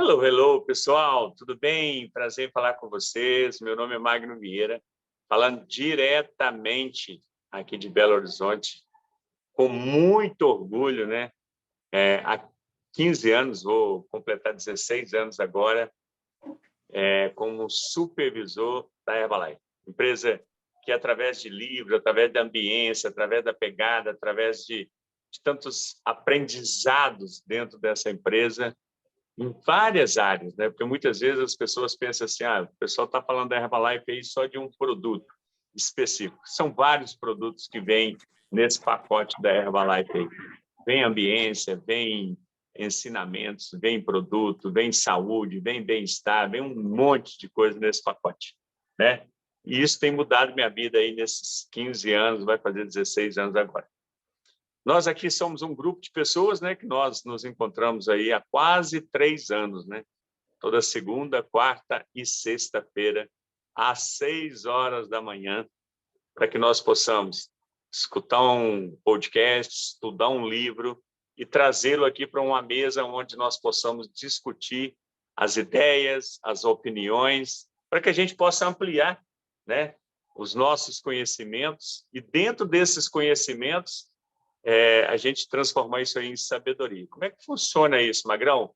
Hello, hello, pessoal, tudo bem? Prazer em falar com vocês. Meu nome é Magno Vieira, falando diretamente aqui de Belo Horizonte, com muito orgulho, né? Há 15 anos, vou completar 16 anos agora, como supervisor da Herbalife, empresa que, através de livros, através da ambiência, através da pegada, através de tantos aprendizados dentro dessa empresa, em várias áreas, né? Porque muitas vezes as pessoas pensam assim, o pessoal está falando da Herbalife aí só de um produto específico. São vários produtos que vêm nesse pacote da Herbalife aí. Vem ambiência, vem ensinamentos, vem produto, vem saúde, vem bem-estar, vem um monte de coisa nesse pacote, né? E isso tem mudado minha vida aí nesses 15 anos, vai fazer 16 anos agora. Nós aqui somos um grupo de pessoas, né, que nós nos encontramos aí há quase 3 anos, né? Toda segunda, quarta e sexta-feira, às 6 horas da manhã, para que nós possamos escutar um podcast, estudar um livro e trazê-lo aqui para uma mesa onde nós possamos discutir as ideias, as opiniões, para que a gente possa ampliar, né, os nossos conhecimentos e, dentro desses conhecimentos, a gente transformar isso aí em sabedoria. Como é que funciona isso, Magrão?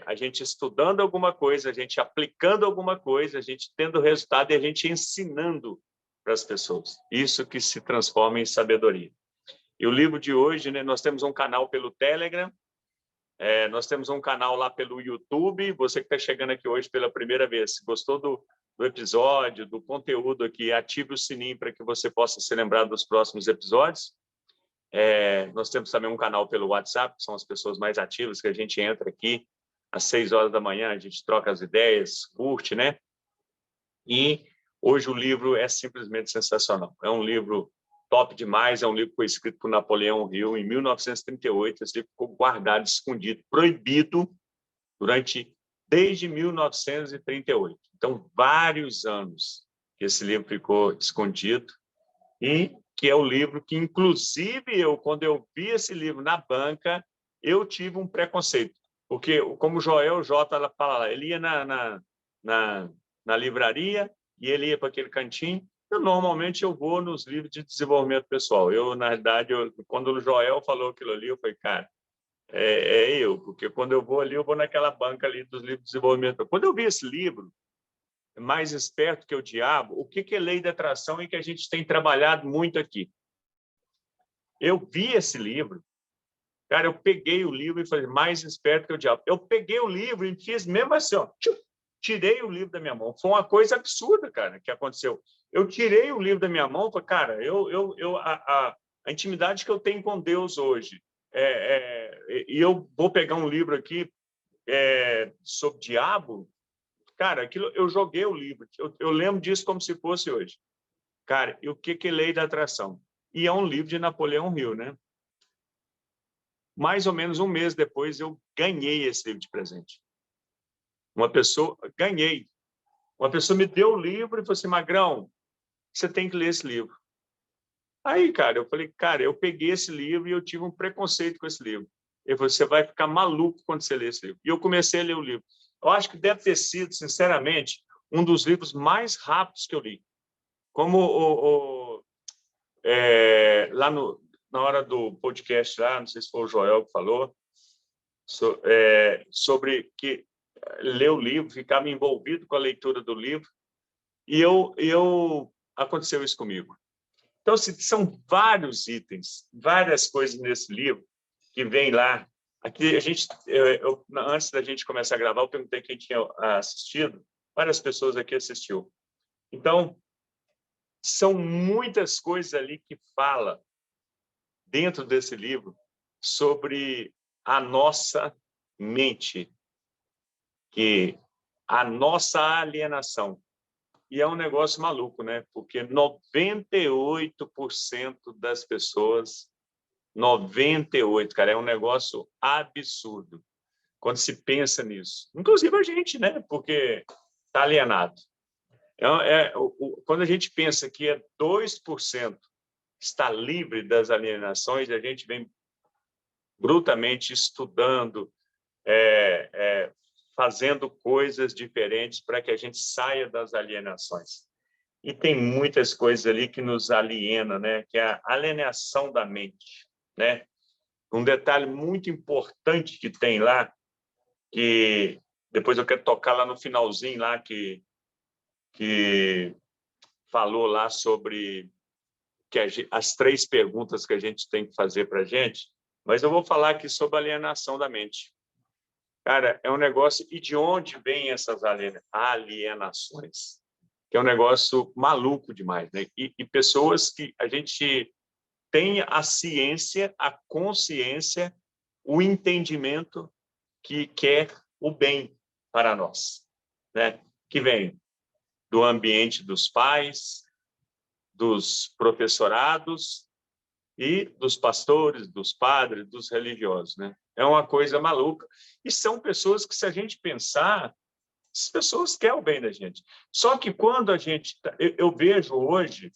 A gente estudando alguma coisa, a gente aplicando alguma coisa, a gente tendo resultado e a gente ensinando para as pessoas. Isso que se transforma em sabedoria. E o livro de hoje, né, nós temos um canal pelo Telegram, nós temos um canal lá pelo YouTube. Você que está chegando aqui hoje pela primeira vez, se gostou do episódio, do conteúdo aqui, ative o sininho para que você possa se lembrar dos próximos episódios. Nós temos também um canal pelo WhatsApp, que são as pessoas mais ativas, que a gente entra aqui às 6 horas da manhã, a gente troca as ideias, curte, né? E hoje o livro é simplesmente sensacional. É um livro top demais, é um livro que foi escrito por Napoleão Hill em 1938. Esse livro ficou guardado, escondido, proibido desde 1938. Então, vários anos que esse livro ficou escondido, e que é o livro que, inclusive, quando eu vi esse livro na banca, eu tive um preconceito, porque, como o Joel J. ela fala lá, ele ia na livraria e ele ia para aquele cantinho. Normalmente, eu vou nos livros de desenvolvimento pessoal. Na realidade, quando o Joel falou aquilo ali, eu falei, cara, porque quando eu vou ali, eu vou naquela banca ali dos livros de desenvolvimento. Quando eu vi esse livro, Mais Esperto que o Diabo, o que é lei da atração e que a gente tem trabalhado muito aqui? Eu vi esse livro, cara, eu peguei o livro e falei, Mais Esperto que o Diabo. Eu peguei o livro e fiz mesmo assim, ó, tirei o livro da minha mão. Foi uma coisa absurda, cara, que aconteceu. Eu tirei o livro da minha mão e falei, cara, a intimidade que eu tenho com Deus hoje, e eu vou pegar um livro aqui sobre diabo. Cara, aquilo, eu joguei o livro. Eu lembro disso como se fosse hoje. Cara, e o que é lei da atração? E é um livro de Napoleão Hill, né? Mais ou menos um mês depois, eu ganhei esse livro de presente. Ganhei. Uma pessoa me deu o livro e falou assim, Magrão, você tem que ler esse livro. Aí, cara, eu falei, cara, eu peguei esse livro e eu tive um preconceito com esse livro. Ele falou, você vai ficar maluco quando você ler esse livro. E eu comecei a ler o livro. Eu acho que deve ter sido, sinceramente, um dos livros mais rápidos que eu li. Como lá na hora do podcast, lá, não sei se foi o Joel que falou, sobre que ler o livro, ficava envolvido com a leitura do livro, e aconteceu isso comigo. Então, são vários itens, várias coisas nesse livro que vem lá. Aqui, antes da gente começar a gravar, eu perguntei quem tinha assistido. Várias pessoas aqui assistiu. Então, são muitas coisas ali que fala dentro desse livro sobre a nossa mente, que a nossa alienação. E é um negócio maluco, né? Porque 98% das pessoas, 98%, cara, é um negócio absurdo quando se pensa nisso. Inclusive a gente, né? Porque está alienado. Quando a gente pensa que 2% está livre das alienações, a gente vem brutamente estudando, fazendo coisas diferentes para que a gente saia das alienações. E tem muitas coisas ali que nos alienam, né? Que é a alienação da mente, né? Um detalhe muito importante que tem lá, que depois eu quero tocar lá no finalzinho, lá que falou lá sobre as 3 perguntas que a gente tem que fazer para a gente, mas eu vou falar aqui sobre alienação da mente. Cara, é um negócio... E de onde vêm essas alienações? Que é um negócio maluco demais, né? E pessoas que a gente tem a ciência, a consciência, o entendimento que quer o bem para nós, né? Que vem do ambiente dos pais, dos professorados e dos pastores, dos padres, dos religiosos, né? É uma coisa maluca. E são pessoas que, se a gente pensar, as pessoas querem o bem da gente. Só que quando a gente... Eu vejo hoje...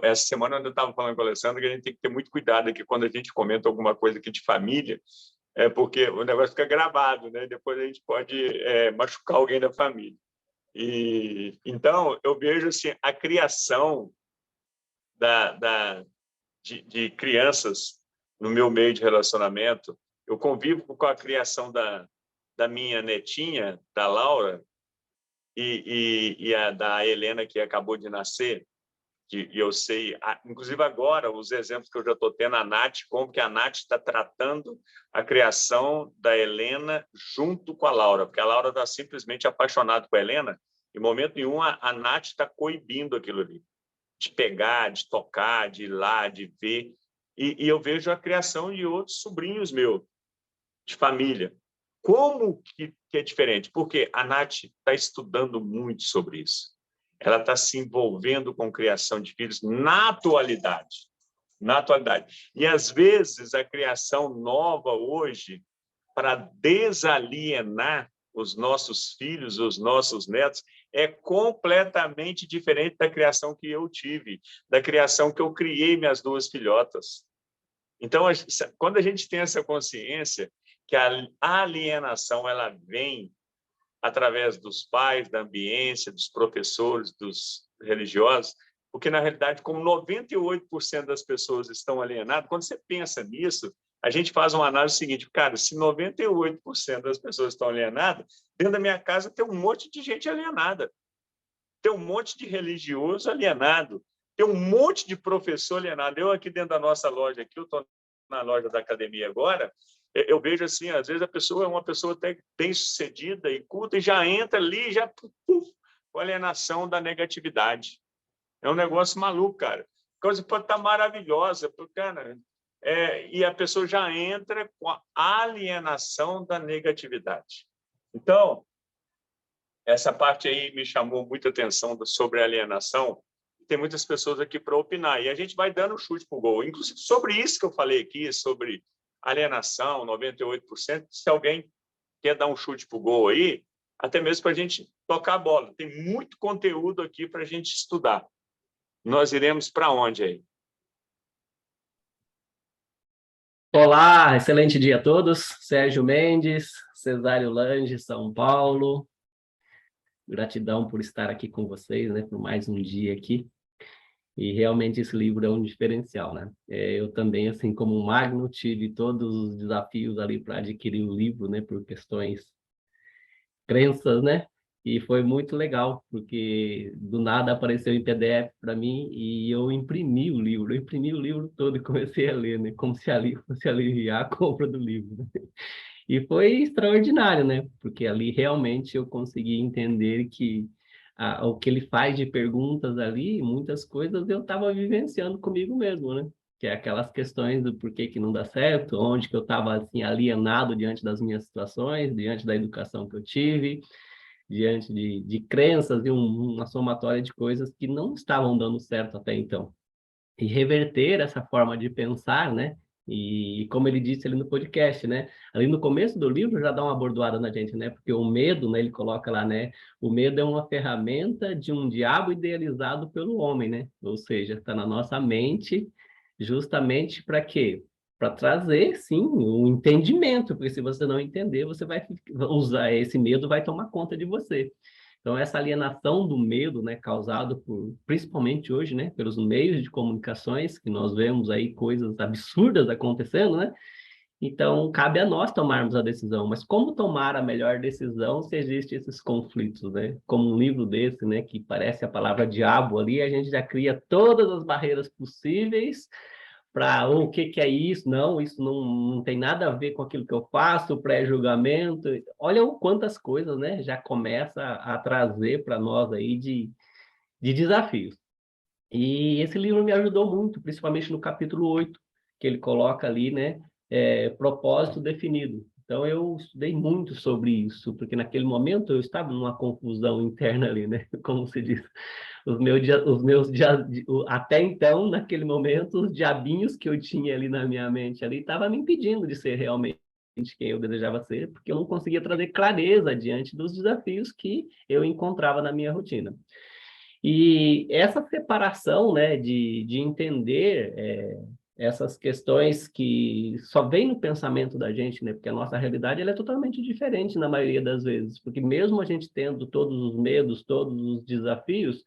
essa semana eu estava falando com a Alessandra que a gente tem que ter muito cuidado aqui quando a gente comenta alguma coisa aqui de família, porque o negócio fica gravado, né? Depois a gente pode machucar alguém da família. Então, eu vejo assim, a criação de crianças no meu meio de relacionamento. Eu convivo com a criação da minha netinha, da Laura, e a da Helena, que acabou de nascer, que eu sei, inclusive agora, os exemplos que eu já estou tendo, a Nath, como que a Nath está tratando a criação da Helena junto com a Laura, porque a Laura está simplesmente apaixonada com a Helena, em momento nenhum a Nath está coibindo aquilo ali, de pegar, de tocar, de ir lá, de ver. E eu vejo a criação de outros sobrinhos meus, de família. Como que é diferente? Porque a Nath está estudando muito sobre isso. Ela está se envolvendo com criação de filhos na atualidade. Na atualidade. E, às vezes, a criação nova hoje, para desalienar os nossos filhos, os nossos netos, é completamente diferente da criação que eu tive, da criação que eu criei minhas 2 filhotas. Então, quando a gente tem essa consciência que a alienação ela vem através dos pais, da ambiência, dos professores, dos religiosos, porque, na realidade, como 98% das pessoas estão alienadas, quando você pensa nisso, a gente faz uma análise seguinte, cara, se 98% das pessoas estão alienadas, dentro da minha casa tem um monte de gente alienada, tem um monte de religioso alienado, tem um monte de professor alienado. Eu aqui dentro da nossa loja, aqui eu estou na loja da academia agora, eu vejo assim, às vezes a pessoa é uma pessoa até bem-sucedida e culta e já entra ali, já com alienação da negatividade. É um negócio maluco, cara. A coisa pode estar maravilhosa, cara, e a pessoa já entra com a alienação da negatividade. Então, essa parte aí me chamou muita atenção sobre alienação. Tem muitas pessoas aqui para opinar, e a gente vai dando chute para o gol. Inclusive, sobre isso que eu falei aqui, sobre alienação, 98%, se alguém quer dar um chute para o gol aí, até mesmo para a gente tocar a bola. Tem muito conteúdo aqui para a gente estudar. Nós iremos para onde aí? Olá, excelente dia a todos. Sérgio Mendes, Cesário Lange, São Paulo. Gratidão por estar aqui com vocês, né, por mais um dia aqui. E realmente esse livro é um diferencial, né? Eu também, assim como o Magno, tive todos os desafios ali para adquirir o livro, né, por questões, crenças, né? E foi muito legal, porque do nada apareceu em PDF para mim e eu imprimi o livro. Eu imprimi o livro todo e comecei a ler, né? Como se ali fosse aliviar a compra do livro, né? E foi extraordinário, né? Porque ali realmente eu consegui entender que o que ele faz de perguntas ali, muitas coisas eu estava vivenciando comigo mesmo, né? Que é aquelas questões do porquê que não dá certo, onde que eu estava assim alienado diante das minhas situações, diante da educação que eu tive, diante de crenças e uma somatória de coisas que não estavam dando certo até então. E reverter essa forma de pensar, né? E como ele disse ali no podcast, né? Ali no começo do livro já dá uma bordoada na gente, né? Porque o medo, né? Ele coloca lá, né? O medo é uma ferramenta de um diabo idealizado pelo homem, né? Ou seja, está na nossa mente justamente para quê? para trazer, sim, o entendimento, porque se você não entender, você vai usar esse medo, vai tomar conta de você. Então, essa alienação do medo, né, causado por, principalmente hoje, né, pelos meios de comunicações, que nós vemos aí coisas absurdas acontecendo, né? Então, cabe a nós tomarmos a decisão. Mas como tomar a melhor decisão se existem esses conflitos, né? Como um livro desse, né, que parece a palavra diabo ali, a gente já cria todas as barreiras possíveis para o que que é isso? Não, isso não tem nada a ver com aquilo que eu faço, pré-julgamento. Olha o quantas coisas, né, já começa a trazer para nós aí de desafios. E esse livro me ajudou muito, principalmente no capítulo 8 que ele coloca ali, né, propósito definido. Então, eu estudei muito sobre isso, porque naquele momento eu estava numa confusão interna ali, né, como se diz. Até então, naquele momento, os diabinhos que eu tinha ali na minha mente ali estavam me impedindo de ser realmente quem eu desejava ser, porque eu não conseguia trazer clareza diante dos desafios que eu encontrava na minha rotina. E essa separação, né, de entender essas questões que só vem no pensamento da gente, né, porque a nossa realidade ela é totalmente diferente na maioria das vezes, porque mesmo a gente tendo todos os medos, todos os desafios,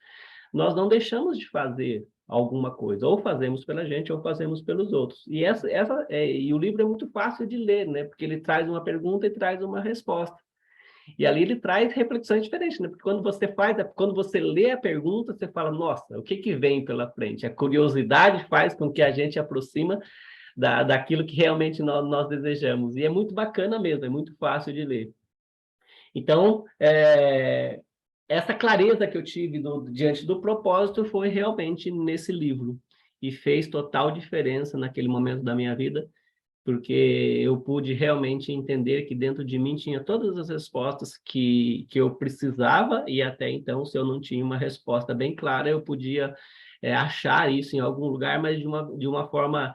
nós não deixamos de fazer alguma coisa, ou fazemos pela gente, ou fazemos pelos outros. E o livro é muito fácil de ler, né, porque ele traz uma pergunta e traz uma resposta. E ali ele traz reflexões diferentes, né? Porque quando você lê a pergunta, você fala, nossa, o que que vem pela frente? A curiosidade faz com que a gente aproxima daquilo que realmente nós desejamos. E é muito bacana mesmo, é muito fácil de ler. Então, essa clareza que eu tive diante do propósito foi realmente nesse livro. E fez total diferença naquele momento da minha vida, porque eu pude realmente entender que dentro de mim tinha todas as respostas que eu precisava, e até então, se eu não tinha uma resposta bem clara, eu podia achar isso em algum lugar, mas de uma forma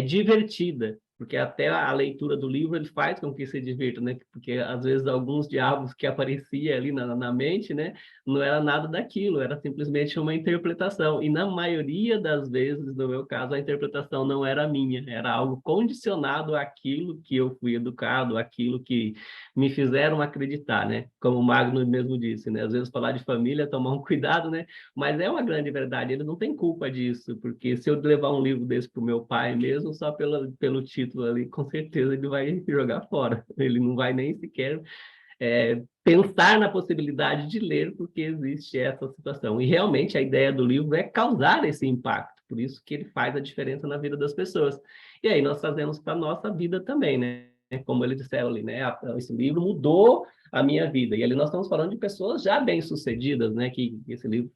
divertida, porque até a leitura do livro ele faz com que se divirta, né? Porque às vezes alguns diabos que aparecia ali na mente, né, não era nada daquilo, era simplesmente uma interpretação. E na maioria das vezes, no meu caso, a interpretação não era minha, era algo condicionado àquilo que eu fui educado, àquilo que me fizeram acreditar, né? Como o Magno mesmo disse, né? Às vezes falar de família é tomar um cuidado, né? Mas é uma grande verdade, ele não tem culpa disso, porque se eu levar um livro desse para o meu pai mesmo, só pelo título ali, com certeza ele vai jogar fora. Ele não vai nem sequer pensar na possibilidade de ler, porque existe essa situação. E realmente a ideia do livro é causar esse impacto, por isso que ele faz a diferença na vida das pessoas. E aí nós fazemos para a nossa vida também, né? Como ele disseram ali, né? Esse livro mudou a minha vida. E ali nós estamos falando de pessoas já bem-sucedidas, né? Que esse livro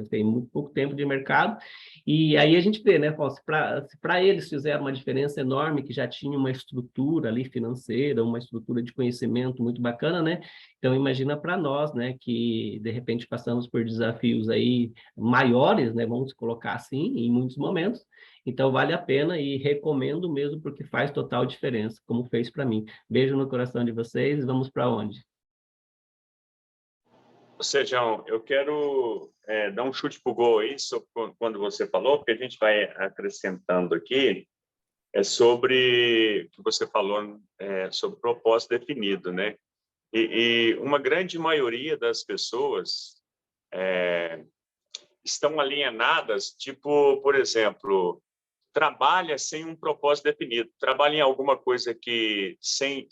tem muito pouco tempo de mercado. E aí a gente vê, né, se para eles fizeram uma diferença enorme, que já tinha uma estrutura ali financeira, uma estrutura de conhecimento muito bacana, né? Então imagina para nós, né, que de repente passamos por desafios aí maiores, né, vamos colocar assim, em muitos momentos. Então vale a pena e recomendo mesmo porque faz total diferença, como fez para mim. Beijo no coração de vocês, vamos para onde? Sejão, eu quero dar um chute para o gol aí, sobre quando você falou, porque a gente vai acrescentando aqui, sobre o que você falou sobre propósito definido, né? E uma grande maioria das pessoas estão alienadas, tipo, por exemplo, trabalha sem um propósito definido, trabalha em alguma coisa que sem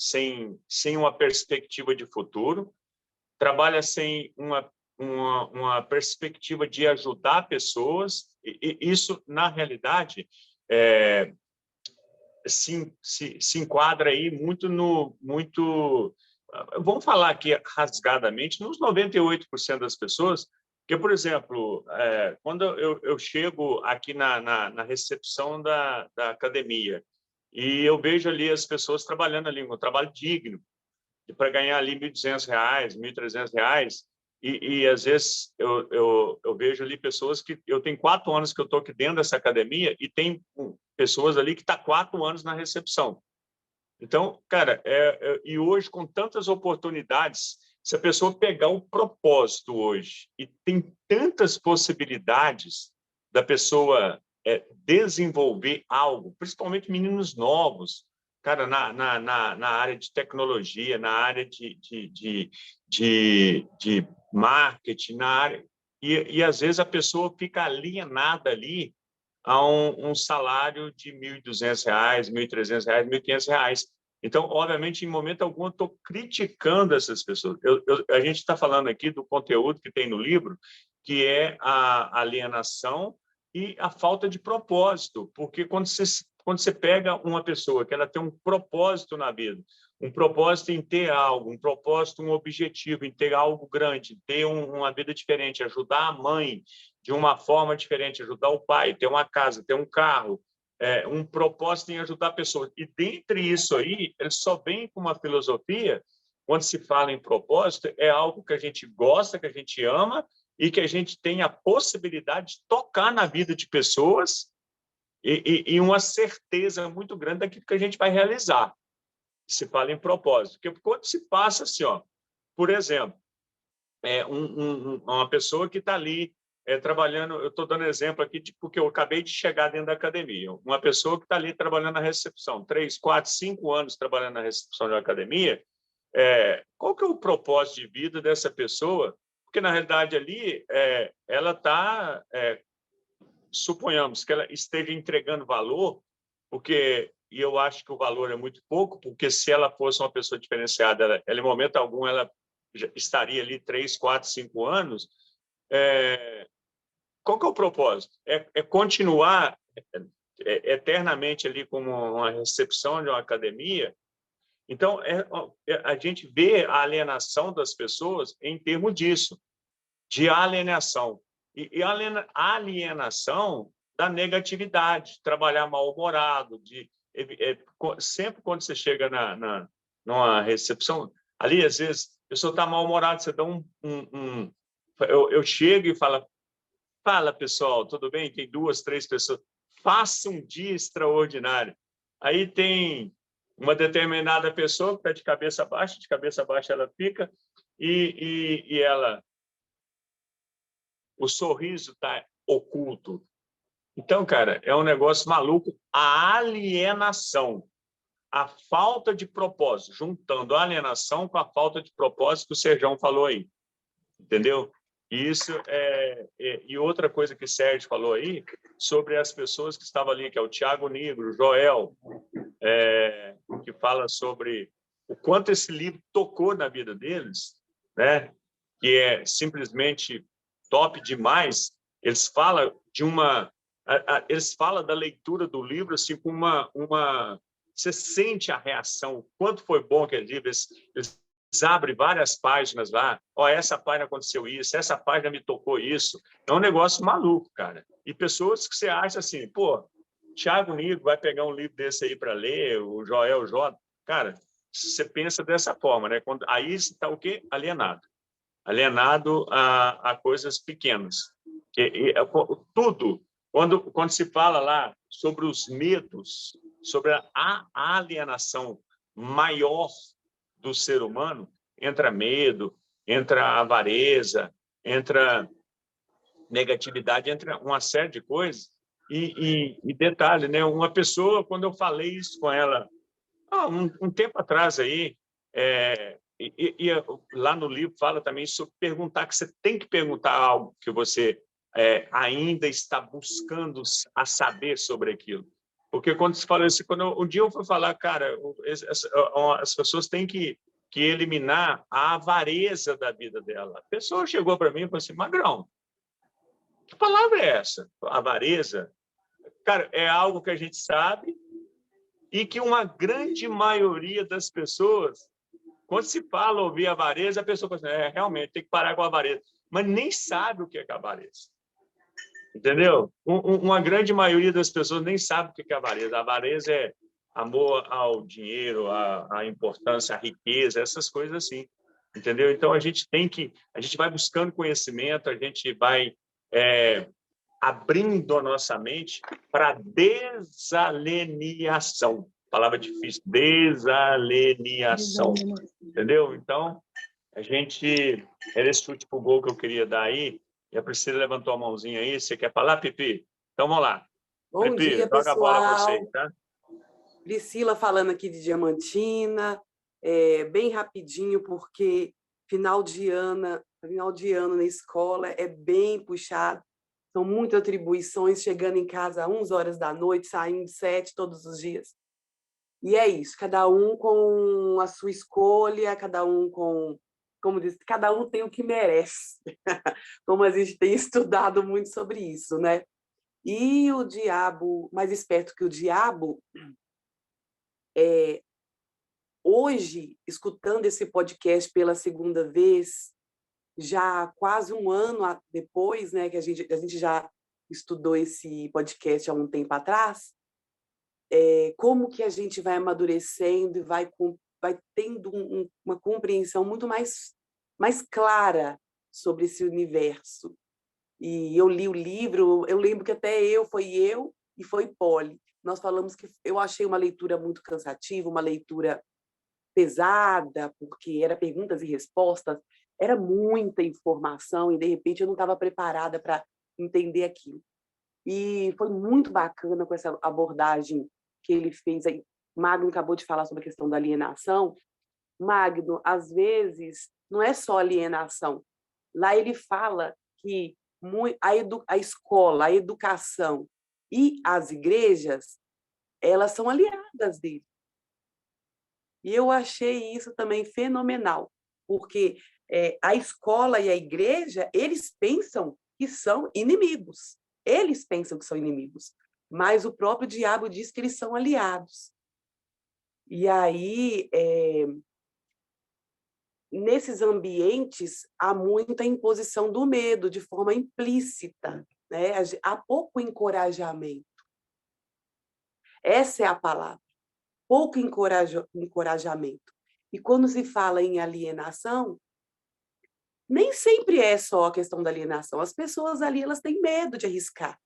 uma perspectiva de futuro, trabalha sem uma perspectiva de ajudar pessoas, e isso, na realidade, se enquadra aí muito, vamos falar aqui rasgadamente, nos 98% das pessoas, que, por exemplo, quando eu chego aqui na recepção da academia e eu vejo ali as pessoas trabalhando ali, um trabalho digno, para ganhar ali R$ 1.200, R$ 1.300, e às vezes eu vejo ali pessoas que eu tenho 4 anos que eu estou aqui dentro dessa academia e tem pessoas ali que estão 4 anos na recepção. Então, cara, e hoje com tantas oportunidades, se a pessoa pegar o propósito hoje e tem tantas possibilidades da pessoa desenvolver algo, principalmente meninos novos, cara, na área de tecnologia, na área de marketing, na área... E, às vezes, a pessoa fica alienada ali a um salário de R$1.200, R$1.300, R$1.500. Então, obviamente, em momento algum, eu estou criticando essas pessoas. A gente está falando aqui do conteúdo que tem no livro, que é a alienação e a falta de propósito, porque quando você pega uma pessoa que ela tem um propósito na vida, um propósito em ter algo, um propósito, um objetivo, em ter algo grande, ter uma vida diferente, ajudar a mãe de uma forma diferente, ajudar o pai, ter uma casa, ter um carro, um propósito em ajudar pessoas. E, dentre isso aí, ele só vem com uma filosofia, quando se fala em propósito, é algo que a gente gosta, que a gente ama, e que a gente tem a possibilidade de tocar na vida de pessoas e uma certeza muito grande daquilo que a gente vai realizar. Se fala em propósito. Porque quando se passa assim, ó, por exemplo, uma pessoa que está ali trabalhando, eu estou dando exemplo aqui porque eu acabei de chegar dentro da academia, uma pessoa que está ali trabalhando na recepção, 3, 4, 5 anos trabalhando na recepção de uma academia, qual que é o propósito de vida dessa pessoa? Porque, na realidade, ali, ela está, suponhamos que ela esteja entregando valor, e eu acho que o valor é muito pouco, porque se ela fosse uma pessoa diferenciada, ela em momento algum, ela já estaria ali 3, 4, 5 anos. Qual que é o propósito? É continuar eternamente ali como uma recepção de uma academia. Então, a gente vê a alienação das pessoas em termos disso, de alienação. E alienação da negatividade, trabalhar mal-humorado, sempre quando você chega numa recepção, ali, às vezes, a pessoa está mal-humorada, você dá eu chego e fala, pessoal, tudo bem? Tem 2, 3 pessoas. Faça um dia extraordinário. Aí tem uma determinada pessoa que está de cabeça baixa ela fica, e ela... O sorriso está oculto. Então, cara, é um negócio maluco. A alienação, a falta de propósito, juntando a alienação com a falta de propósito que o Sérgio falou aí. Entendeu? Isso e outra coisa que o Sérgio falou aí, sobre as pessoas que estavam ali, que é o Tiago Negro, o Joel, que fala sobre o quanto esse livro tocou na vida deles, né? Que é simplesmente top demais. Eles falam eles falam da leitura do livro assim com você sente a reação, o quanto foi bom aquele livro. Eles abrem várias páginas lá, essa página aconteceu isso, essa página me tocou isso. É um negócio maluco, cara. E pessoas que você acha assim, pô, Tiago Negro vai pegar um livro desse aí para ler, o Joel J. Cara, você pensa dessa forma, né? Aí está o quê? Alienado. Alienado a coisas pequenas. Tudo, quando se fala lá sobre os medos, sobre a alienação maior do ser humano, entra medo, entra avareza, entra negatividade, entra uma série de coisas. E detalhe, né? Uma pessoa, quando eu falei isso com ela, um tempo atrás aí, lá no livro fala também sobre perguntar, que você tem que perguntar algo que você ainda está buscando a saber sobre aquilo. Porque quando se fala assim, um dia eu fui falar, cara, as pessoas têm que eliminar a avareza da vida dela. A pessoa chegou para mim e falou assim, Magrão, que palavra é essa? Avareza? Cara, é algo que a gente sabe e que uma grande maioria das pessoas, quando se fala ouvir avareza, a pessoa fala assim, realmente, tem que parar com a avareza. Mas nem sabe o que é avareza. Entendeu? Uma grande maioria das pessoas nem sabe o que é avareza. A avareza é amor ao dinheiro, à importância, à riqueza, essas coisas assim. Entendeu? Então, a gente vai buscando conhecimento, a gente vai abrindo a nossa mente para desalienação. Palavra difícil, desalienação. Entendeu? Então, era esse chute pro gol que eu queria dar aí, e a Priscila levantou a mãozinha aí. Você quer falar, Pipi? Então, vamos lá. Bom Prefiro, dia, toca a bola para você, pessoal. tá? Priscila falando aqui de Diamantina, bem rapidinho, porque final de ano na escola é bem puxado. São muitas atribuições, chegando em casa às 11 horas da noite, saindo 7 todos os dias. E é isso, cada um com a sua escolha, cada um com, como diz, cada um tem o que merece. Como a gente tem estudado muito sobre isso, né? E o diabo, mais esperto que o diabo, hoje, escutando esse podcast pela segunda vez, já quase um ano depois, né, que a gente já estudou esse podcast há um tempo atrás, como que a gente vai amadurecendo e vai tendo uma compreensão muito mais clara sobre esse universo. E eu li o livro, eu lembro que até foi eu e foi Polly. Nós falamos que eu achei uma leitura muito cansativa, uma leitura pesada, porque era perguntas e respostas, era muita informação e, de repente, eu não estava preparada para entender aquilo. E foi muito bacana com essa abordagem que ele fez aí. Magno acabou de falar sobre a questão da alienação. Magno, às vezes, não é só alienação. Lá ele fala que a escola, a educação e as igrejas, elas são aliadas dele. E eu achei isso também fenomenal, porque a escola e a igreja, eles pensam que são inimigos. Eles pensam que são inimigos, mas o próprio diabo diz que eles são aliados. E aí, nesses ambientes, há muita imposição do medo, de forma implícita, né? Há pouco encorajamento. Essa é a palavra. Pouco encorajamento. E quando se fala em alienação, nem sempre é só a questão da alienação. As pessoas ali, elas têm medo de arriscar.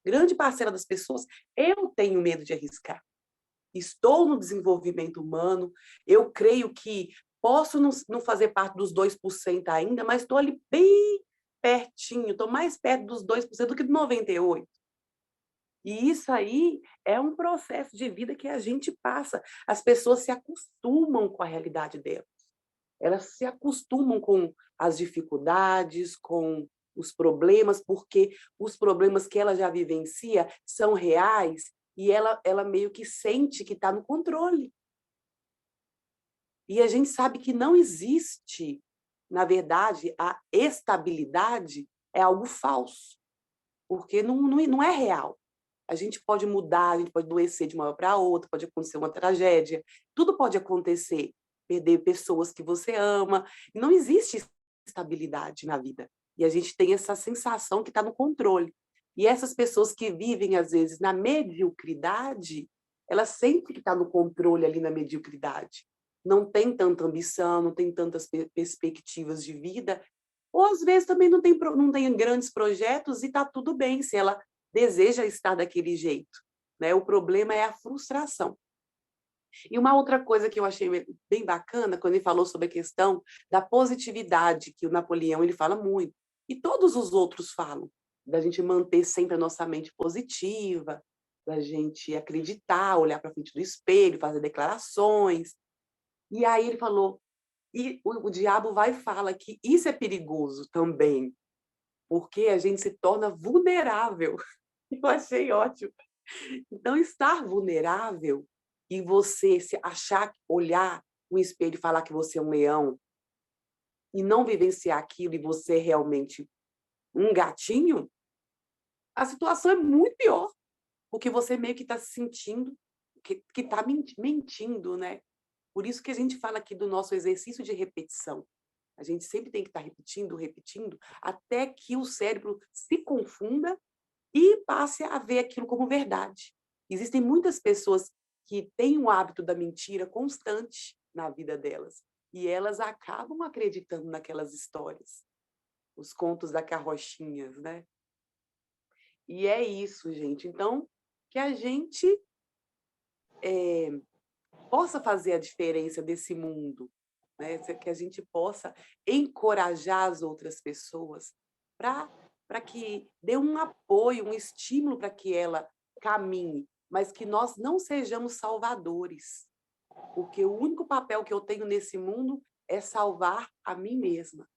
Grande parcela das pessoas, eu tenho medo de arriscar. Estou no desenvolvimento humano, eu creio que posso não fazer parte dos 2% ainda, mas estou ali bem pertinho, estou mais perto dos 2% do que do 98%. E isso aí é um processo de vida que a gente passa. As pessoas se acostumam com a realidade delas. Elas se acostumam com as dificuldades, com os problemas, porque os problemas que ela já vivencia são reais e ela meio que sente que está no controle. E a gente sabe que não existe, na verdade, a estabilidade é algo falso, porque não é real. A gente pode mudar, a gente pode adoecer de uma hora para outra, pode acontecer uma tragédia, tudo pode acontecer, perder pessoas que você ama, não existe estabilidade na vida. E a gente tem essa sensação que está no controle. E essas pessoas que vivem, às vezes, na mediocridade, elas sentem que está no controle ali na mediocridade. Não tem tanta ambição, não tem tantas perspectivas de vida, ou às vezes também não tem grandes projetos e está tudo bem se ela deseja estar daquele jeito, né? O problema é a frustração. E uma outra coisa que eu achei bem bacana, quando ele falou sobre a questão da positividade, que o Napoleão ele fala muito, e todos os outros falam, da gente manter sempre a nossa mente positiva, da gente acreditar, olhar para frente do espelho, fazer declarações. E aí ele falou, e o diabo vai e fala que isso é perigoso também, porque a gente se torna vulnerável. Eu achei ótimo. Então, estar vulnerável e você se achar, olhar no espelho e falar que você é um leão e não vivenciar aquilo e você é realmente um gatinho, a situação é muito pior, porque você meio que está se sentindo que está mentindo, né? Por isso que a gente fala aqui do nosso exercício de repetição. A gente sempre tem que estar repetindo, repetindo, até que o cérebro se confunda e passe a ver aquilo como verdade. Existem muitas pessoas que têm o hábito da mentira constante na vida delas, e elas acabam acreditando naquelas histórias, os contos da carrochinhas, né? E é isso, gente. Então, que a gente possa fazer a diferença desse mundo, né? Que a gente possa encorajar as outras pessoas para que dê um apoio, um estímulo para que ela caminhe, mas que nós não sejamos salvadores, porque o único papel que eu tenho nesse mundo é salvar a mim mesma.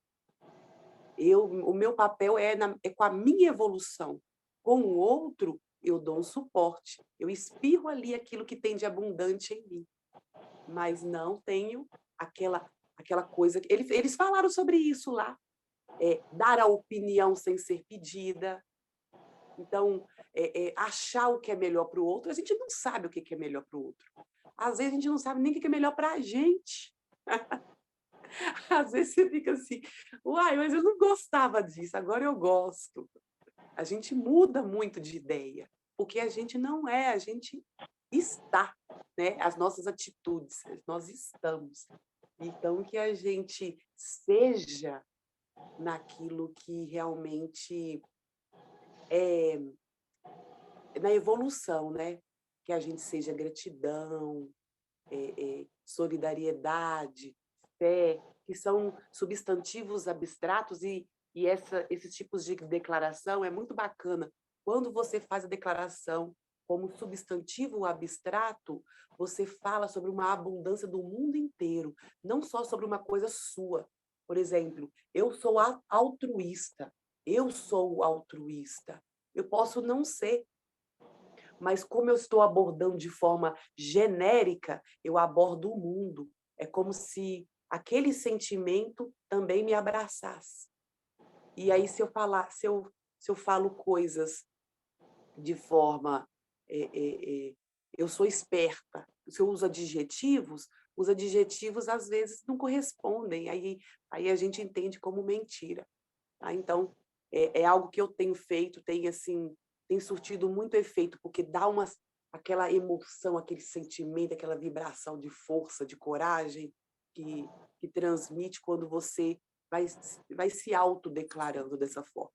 O meu papel é com a minha evolução. Com o outro, eu dou um suporte. Eu espirro ali aquilo que tem de abundante em mim. Mas não tenho aquela coisa... Eles falaram sobre isso lá. Dar a opinião sem ser pedida. Então, achar o que é melhor para o outro. A gente não sabe o que é melhor para o outro. Às vezes, a gente não sabe nem o que é melhor para a gente. Às vezes você fica assim, uai, mas eu não gostava disso, agora eu gosto. A gente muda muito de ideia, porque a gente não é, a gente está, né? As nossas atitudes, nós estamos. Então, que a gente seja naquilo que realmente é na evolução, né? Que a gente seja gratidão, solidariedade, fé, que são substantivos abstratos e esses tipos de declaração é muito bacana. Quando você faz a declaração como substantivo abstrato, você fala sobre uma abundância do mundo inteiro, não só sobre uma coisa sua. Por exemplo, eu sou altruísta, eu sou altruísta. Eu posso não ser, mas como eu estou abordando de forma genérica, eu abordo o mundo. É como se aquele sentimento também me abraçasse. E aí, se eu falo coisas de forma... eu sou esperta. Se eu uso adjetivos, os adjetivos, às vezes, não correspondem. Aí a gente entende como mentira. Tá? Então, é algo que eu tenho feito, tem surtido muito efeito, porque dá aquela emoção, aquele sentimento, aquela vibração de força, de coragem, que transmite quando você vai se autodeclarando dessa forma.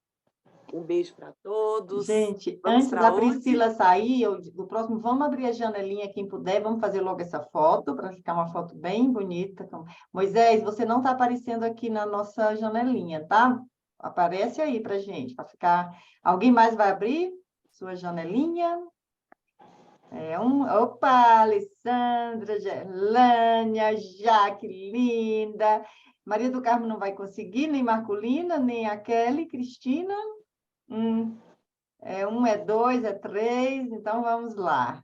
Um beijo para todos. Gente, Vamos antes da para onde? Priscila sair, do próximo, vamos abrir a janelinha, quem puder, vamos fazer logo essa foto, para ficar uma foto bem bonita. Moisés, você não está aparecendo aqui na nossa janelinha, tá? Aparece aí para gente, para ficar... Alguém mais vai abrir sua janelinha? Opa, Alessandra, Gerlânia, Jaque, linda. Maria do Carmo não vai conseguir, nem Marcolina, nem a Kelly, Cristina. É 2, é 3, então vamos lá.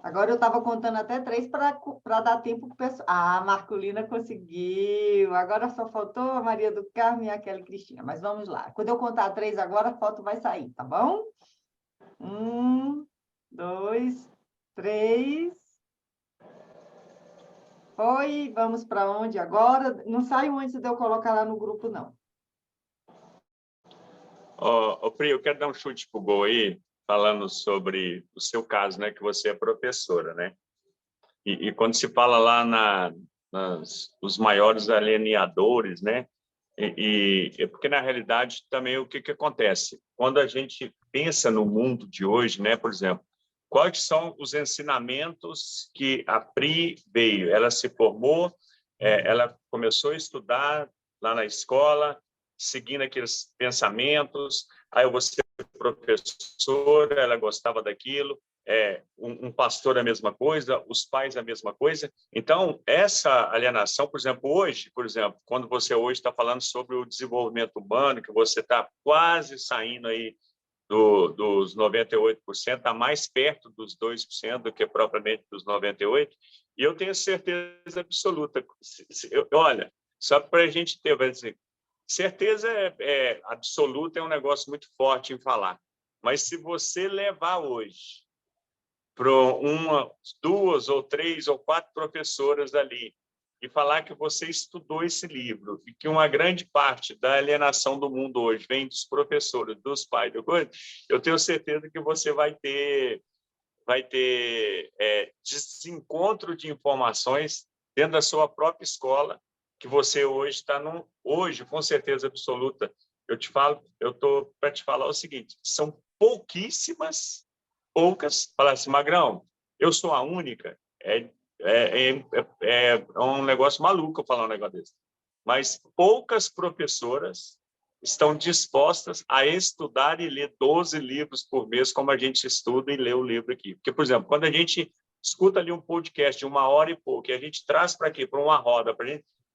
Agora eu estava contando até 3 para dar tempo para o pessoal. Ah, a Marcolina conseguiu. Agora só faltou a Maria do Carmo e a Kelly Cristina. Mas vamos lá. Quando eu contar 3 agora, a foto vai sair, tá bom? 1, 2, 3. Foi. Vamos para onde agora? Não saiam antes de eu colocar lá no grupo, não. Pri, eu quero dar um chute pro gol aí, falando sobre o seu caso, né, que você é professora, né? E quando se fala lá os maiores alienadores, né? Porque, na realidade, também o que acontece? Quando a gente pensa no mundo de hoje, né, por exemplo, quais são os ensinamentos que a Pri veio? Ela se formou, ela começou a estudar lá na escola, seguindo aqueles pensamentos, aí eu vou ser professora, ela gostava daquilo, um pastor a mesma coisa, os pais a mesma coisa. Então, essa alienação, por exemplo, quando você hoje está falando sobre o desenvolvimento humano, que você está quase saindo aí dos 98%, está mais perto dos 2% do que propriamente dos 98%, e eu tenho certeza absoluta. Olha, só para a gente ter, vai dizer, certeza absoluta é um negócio muito forte em falar, mas se você levar hoje para 1, 2 ou 3 ou 4 professoras ali e falar que você estudou esse livro e que uma grande parte da alienação do mundo hoje vem dos professores, dos pais, eu tenho certeza que você vai ter desencontro de informações dentro da sua própria escola, que você hoje está hoje, com certeza absoluta. Eu estou para te falar o seguinte: são poucas, falar assim, Magrão, eu sou a única, é um negócio maluco eu falar um negócio desse, mas poucas professoras estão dispostas a estudar e ler 12 livros por mês, como a gente estuda e lê o livro aqui. Porque, por exemplo, quando a gente escuta ali um podcast de 1 hora e pouco, e a gente traz para aqui, para uma roda,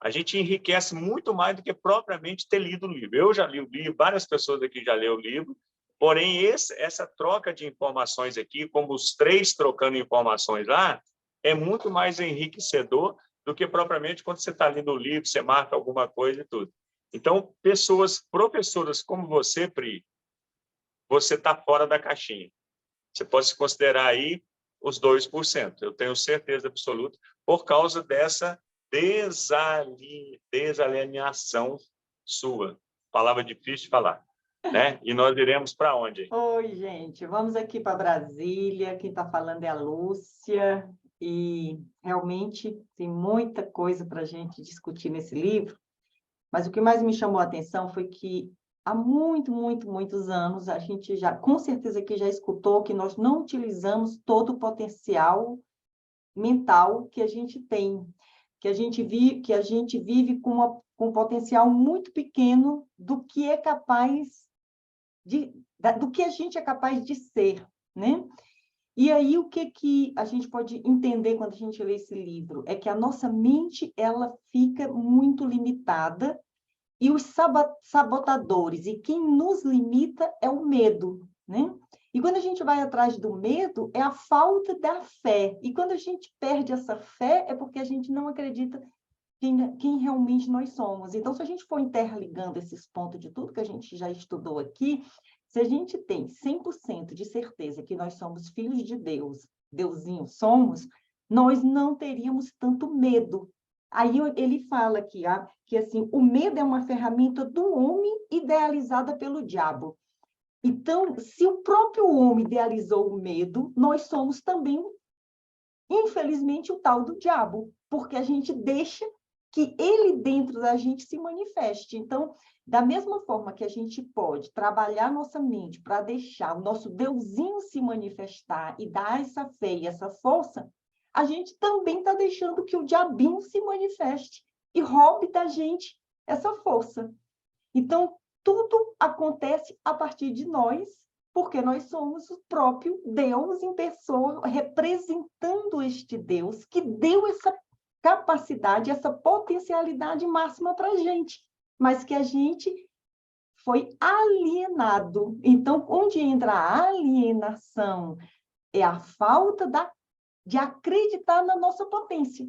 a gente enriquece muito mais do que propriamente ter lido o livro. Eu já li o livro, várias pessoas aqui já leram o livro, porém, essa troca de informações aqui, como os 3 trocando informações lá, é muito mais enriquecedor do que propriamente quando você está lendo o livro, você marca alguma coisa e tudo. Então, professoras como você, Pri, você está fora da caixinha. Você pode se considerar aí os 2%. Eu tenho certeza absoluta, por causa dessa desalinhação sua. Palavra difícil de falar, né? E nós iremos para onde? Oi, gente. Vamos aqui para Brasília. Quem está falando é a Lúcia. E realmente tem muita coisa para a gente discutir nesse livro. Mas o que mais me chamou a atenção foi que há muitos anos a gente já, com certeza que já escutou que nós não utilizamos todo o potencial mental que a gente tem, que a gente vive com um potencial muito pequeno do que é capaz do que a gente é capaz de ser, né? E aí, o que a gente pode entender quando a gente lê esse livro? É que a nossa mente, ela fica muito limitada e os sabotadores, e quem nos limita é o medo, né? E quando a gente vai atrás do medo, é a falta da fé. E quando a gente perde essa fé, é porque a gente não acredita quem realmente nós somos. Então, se a gente for interligando esses pontos de tudo que a gente já estudou aqui, se a gente tem 100% de certeza que nós somos filhos de Deus, Deusinho somos, nós não teríamos tanto medo. Aí ele fala aqui, que assim, o medo é uma ferramenta do homem idealizada pelo diabo. Então, se o próprio homem idealizou o medo, nós somos também, infelizmente, o tal do diabo, porque a gente deixa que ele dentro da gente se manifeste. Então, da mesma forma que a gente pode trabalhar nossa mente para deixar o nosso Deusinho se manifestar e dar essa fé e essa força, a gente também está deixando que o diabinho se manifeste e roube da gente essa força. Então, tudo acontece a partir de nós, porque nós somos o próprio Deus em pessoa, representando este Deus que deu essa capacidade, essa potencialidade máxima para a gente, mas que a gente foi alienado. Então, onde entra a alienação é a falta de acreditar na nossa potência.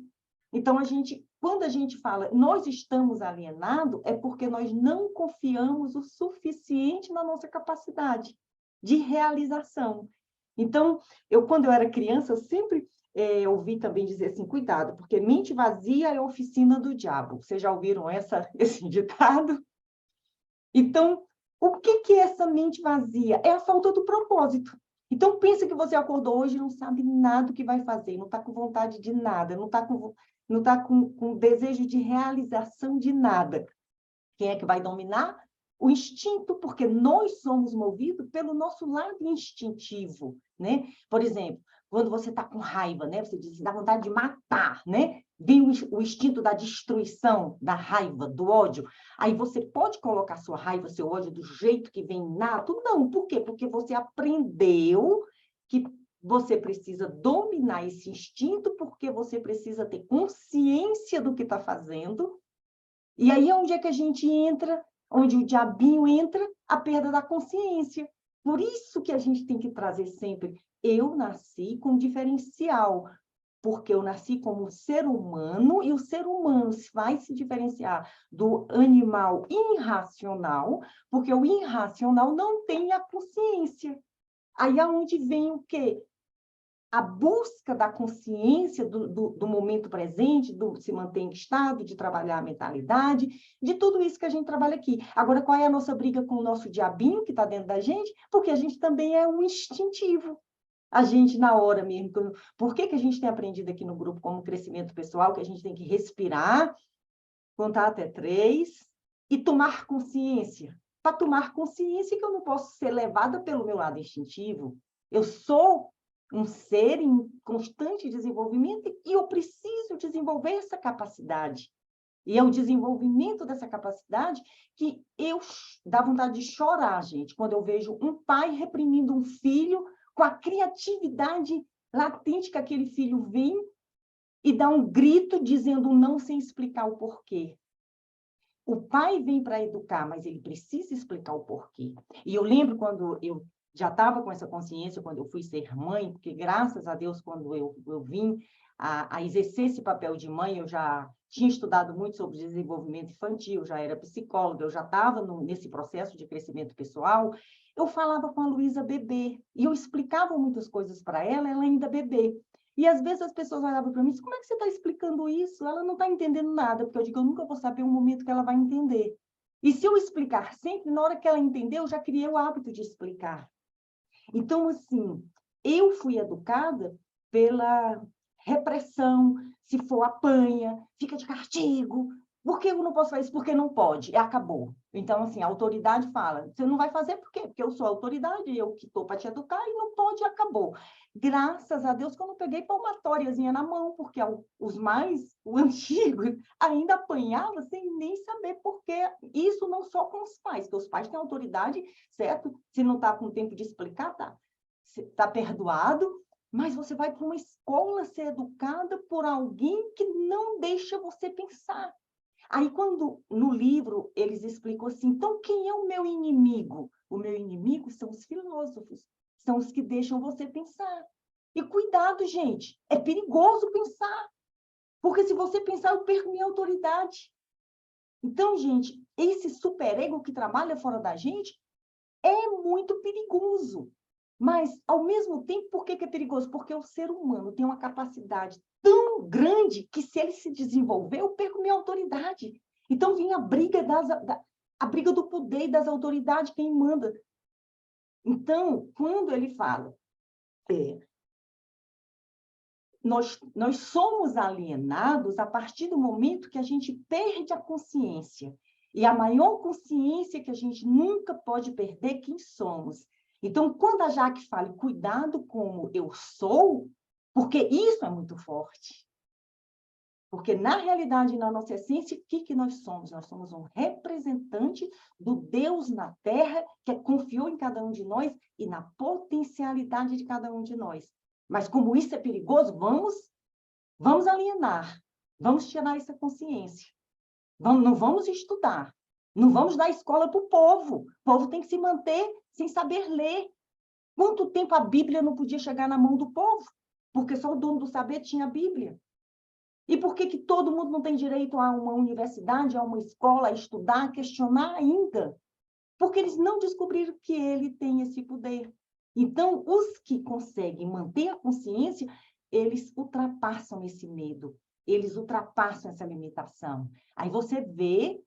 Então, quando a gente fala nós estamos alienados, é porque nós não confiamos o suficiente na nossa capacidade de realização. Então, quando eu era criança, eu sempre ouvi também dizer assim, cuidado, porque mente vazia é a oficina do diabo. Vocês já ouviram esse ditado? Então, o que é essa mente vazia? É a falta do propósito. Então, pensa que você acordou hoje e não sabe nada do que vai fazer, não está com vontade de nada, não está com desejo de realização de nada. Quem é que vai dominar? O instinto, porque nós somos movidos pelo nosso lado instintivo, né? Por exemplo, quando você está com raiva, né? Você diz, dá vontade de matar, né? Vem o instinto da destruição, da raiva, do ódio. Aí você pode colocar sua raiva, seu ódio do jeito que vem nato? Não, por quê? Porque você aprendeu que você precisa dominar esse instinto, porque você precisa ter consciência do que está fazendo. E aí, onde é que a gente entra? Onde o diabinho entra? A perda da consciência. Por isso que a gente tem que trazer sempre, eu nasci com diferencial, porque eu nasci como ser humano, e o ser humano vai se diferenciar do animal irracional, porque o irracional não tem a consciência. Aí é onde vem o quê? A busca da consciência do momento presente, do se manter em estado, de trabalhar a mentalidade, de tudo isso que a gente trabalha aqui. Agora, qual é a nossa briga com o nosso diabinho que está dentro da gente? Porque a gente também é um instintivo. A gente, na hora mesmo, por que a gente tem aprendido aqui no grupo como crescimento pessoal, que a gente tem que respirar, contar até 3 e tomar consciência. Para tomar consciência que eu não posso ser levada pelo meu lado instintivo. Eu sou um ser em constante desenvolvimento e eu preciso desenvolver essa capacidade. E é o desenvolvimento dessa capacidade que eu dá vontade de chorar, gente, quando eu vejo um pai reprimindo um filho com a criatividade latente que aquele filho vem e dá um grito dizendo não sem explicar o porquê. O pai vem para educar, mas ele precisa explicar o porquê. E eu lembro quando eu já estava com essa consciência, quando eu fui ser mãe, porque graças a Deus, quando eu vim a exercer esse papel de mãe, eu já tinha estudado muito sobre desenvolvimento infantil, já era psicóloga, eu já estava nesse processo de crescimento pessoal, eu falava com a Luísa bebê, e eu explicava muitas coisas para ela ainda bebê. E às vezes as pessoas olhavam para mim e diziam, como é que você está explicando isso? Ela não está entendendo nada, porque eu digo, eu nunca vou saber o momento que ela vai entender. E se eu explicar sempre, na hora que ela entendeu, eu já criei o hábito de explicar. Então, assim, eu fui educada pela repressão, se for apanha, fica de castigo. Por que eu não posso fazer isso? Porque não pode, e acabou. Então, assim, a autoridade fala, você não vai fazer por quê? Porque eu sou a autoridade, eu que estou para te educar, e não pode, e acabou. Graças a Deus que eu não peguei palmatóriazinha na mão, porque o antigo, ainda apanhava sem nem saber por quê. Isso não só com os pais, porque os pais têm autoridade, certo? Se não está com tempo de explicar, tá perdoado, mas você vai para uma escola ser educada por alguém que não deixa você pensar. Aí, quando no livro eles explicam assim, então quem é o meu inimigo? O meu inimigo são os filósofos, são os que deixam você pensar. E cuidado, gente, é perigoso pensar, porque se você pensar, eu perco minha autoridade. Então, gente, esse superego que trabalha fora da gente é muito perigoso. Mas, ao mesmo tempo, por que é perigoso? Porque o ser humano tem uma capacidade tão grande que, se ele se desenvolver, eu perco minha autoridade. Então, vem a briga, a briga do poder e das autoridades, quem manda. Então, quando ele fala, nós somos alienados a partir do momento que a gente perde a consciência. E a maior consciência que a gente nunca pode perder é quem somos. Então, quando a Jaque fala, cuidado como eu sou, porque isso é muito forte. Porque, na realidade, na nossa essência, o que nós somos? Nós somos um representante do Deus na Terra, que confiou em cada um de nós e na potencialidade de cada um de nós. Mas, como isso é perigoso, vamos alienar, vamos tirar essa consciência. Não vamos estudar, não vamos dar escola para o povo. O povo tem que se manter sem saber ler. Quanto tempo a Bíblia não podia chegar na mão do povo? Porque só o dono do saber tinha a Bíblia. E por que todo mundo não tem direito a uma universidade, a uma escola, a estudar, a questionar ainda? Porque eles não descobriram que ele tem esse poder. Então, os que conseguem manter a consciência, eles ultrapassam esse medo, eles ultrapassam essa limitação. Aí você vê,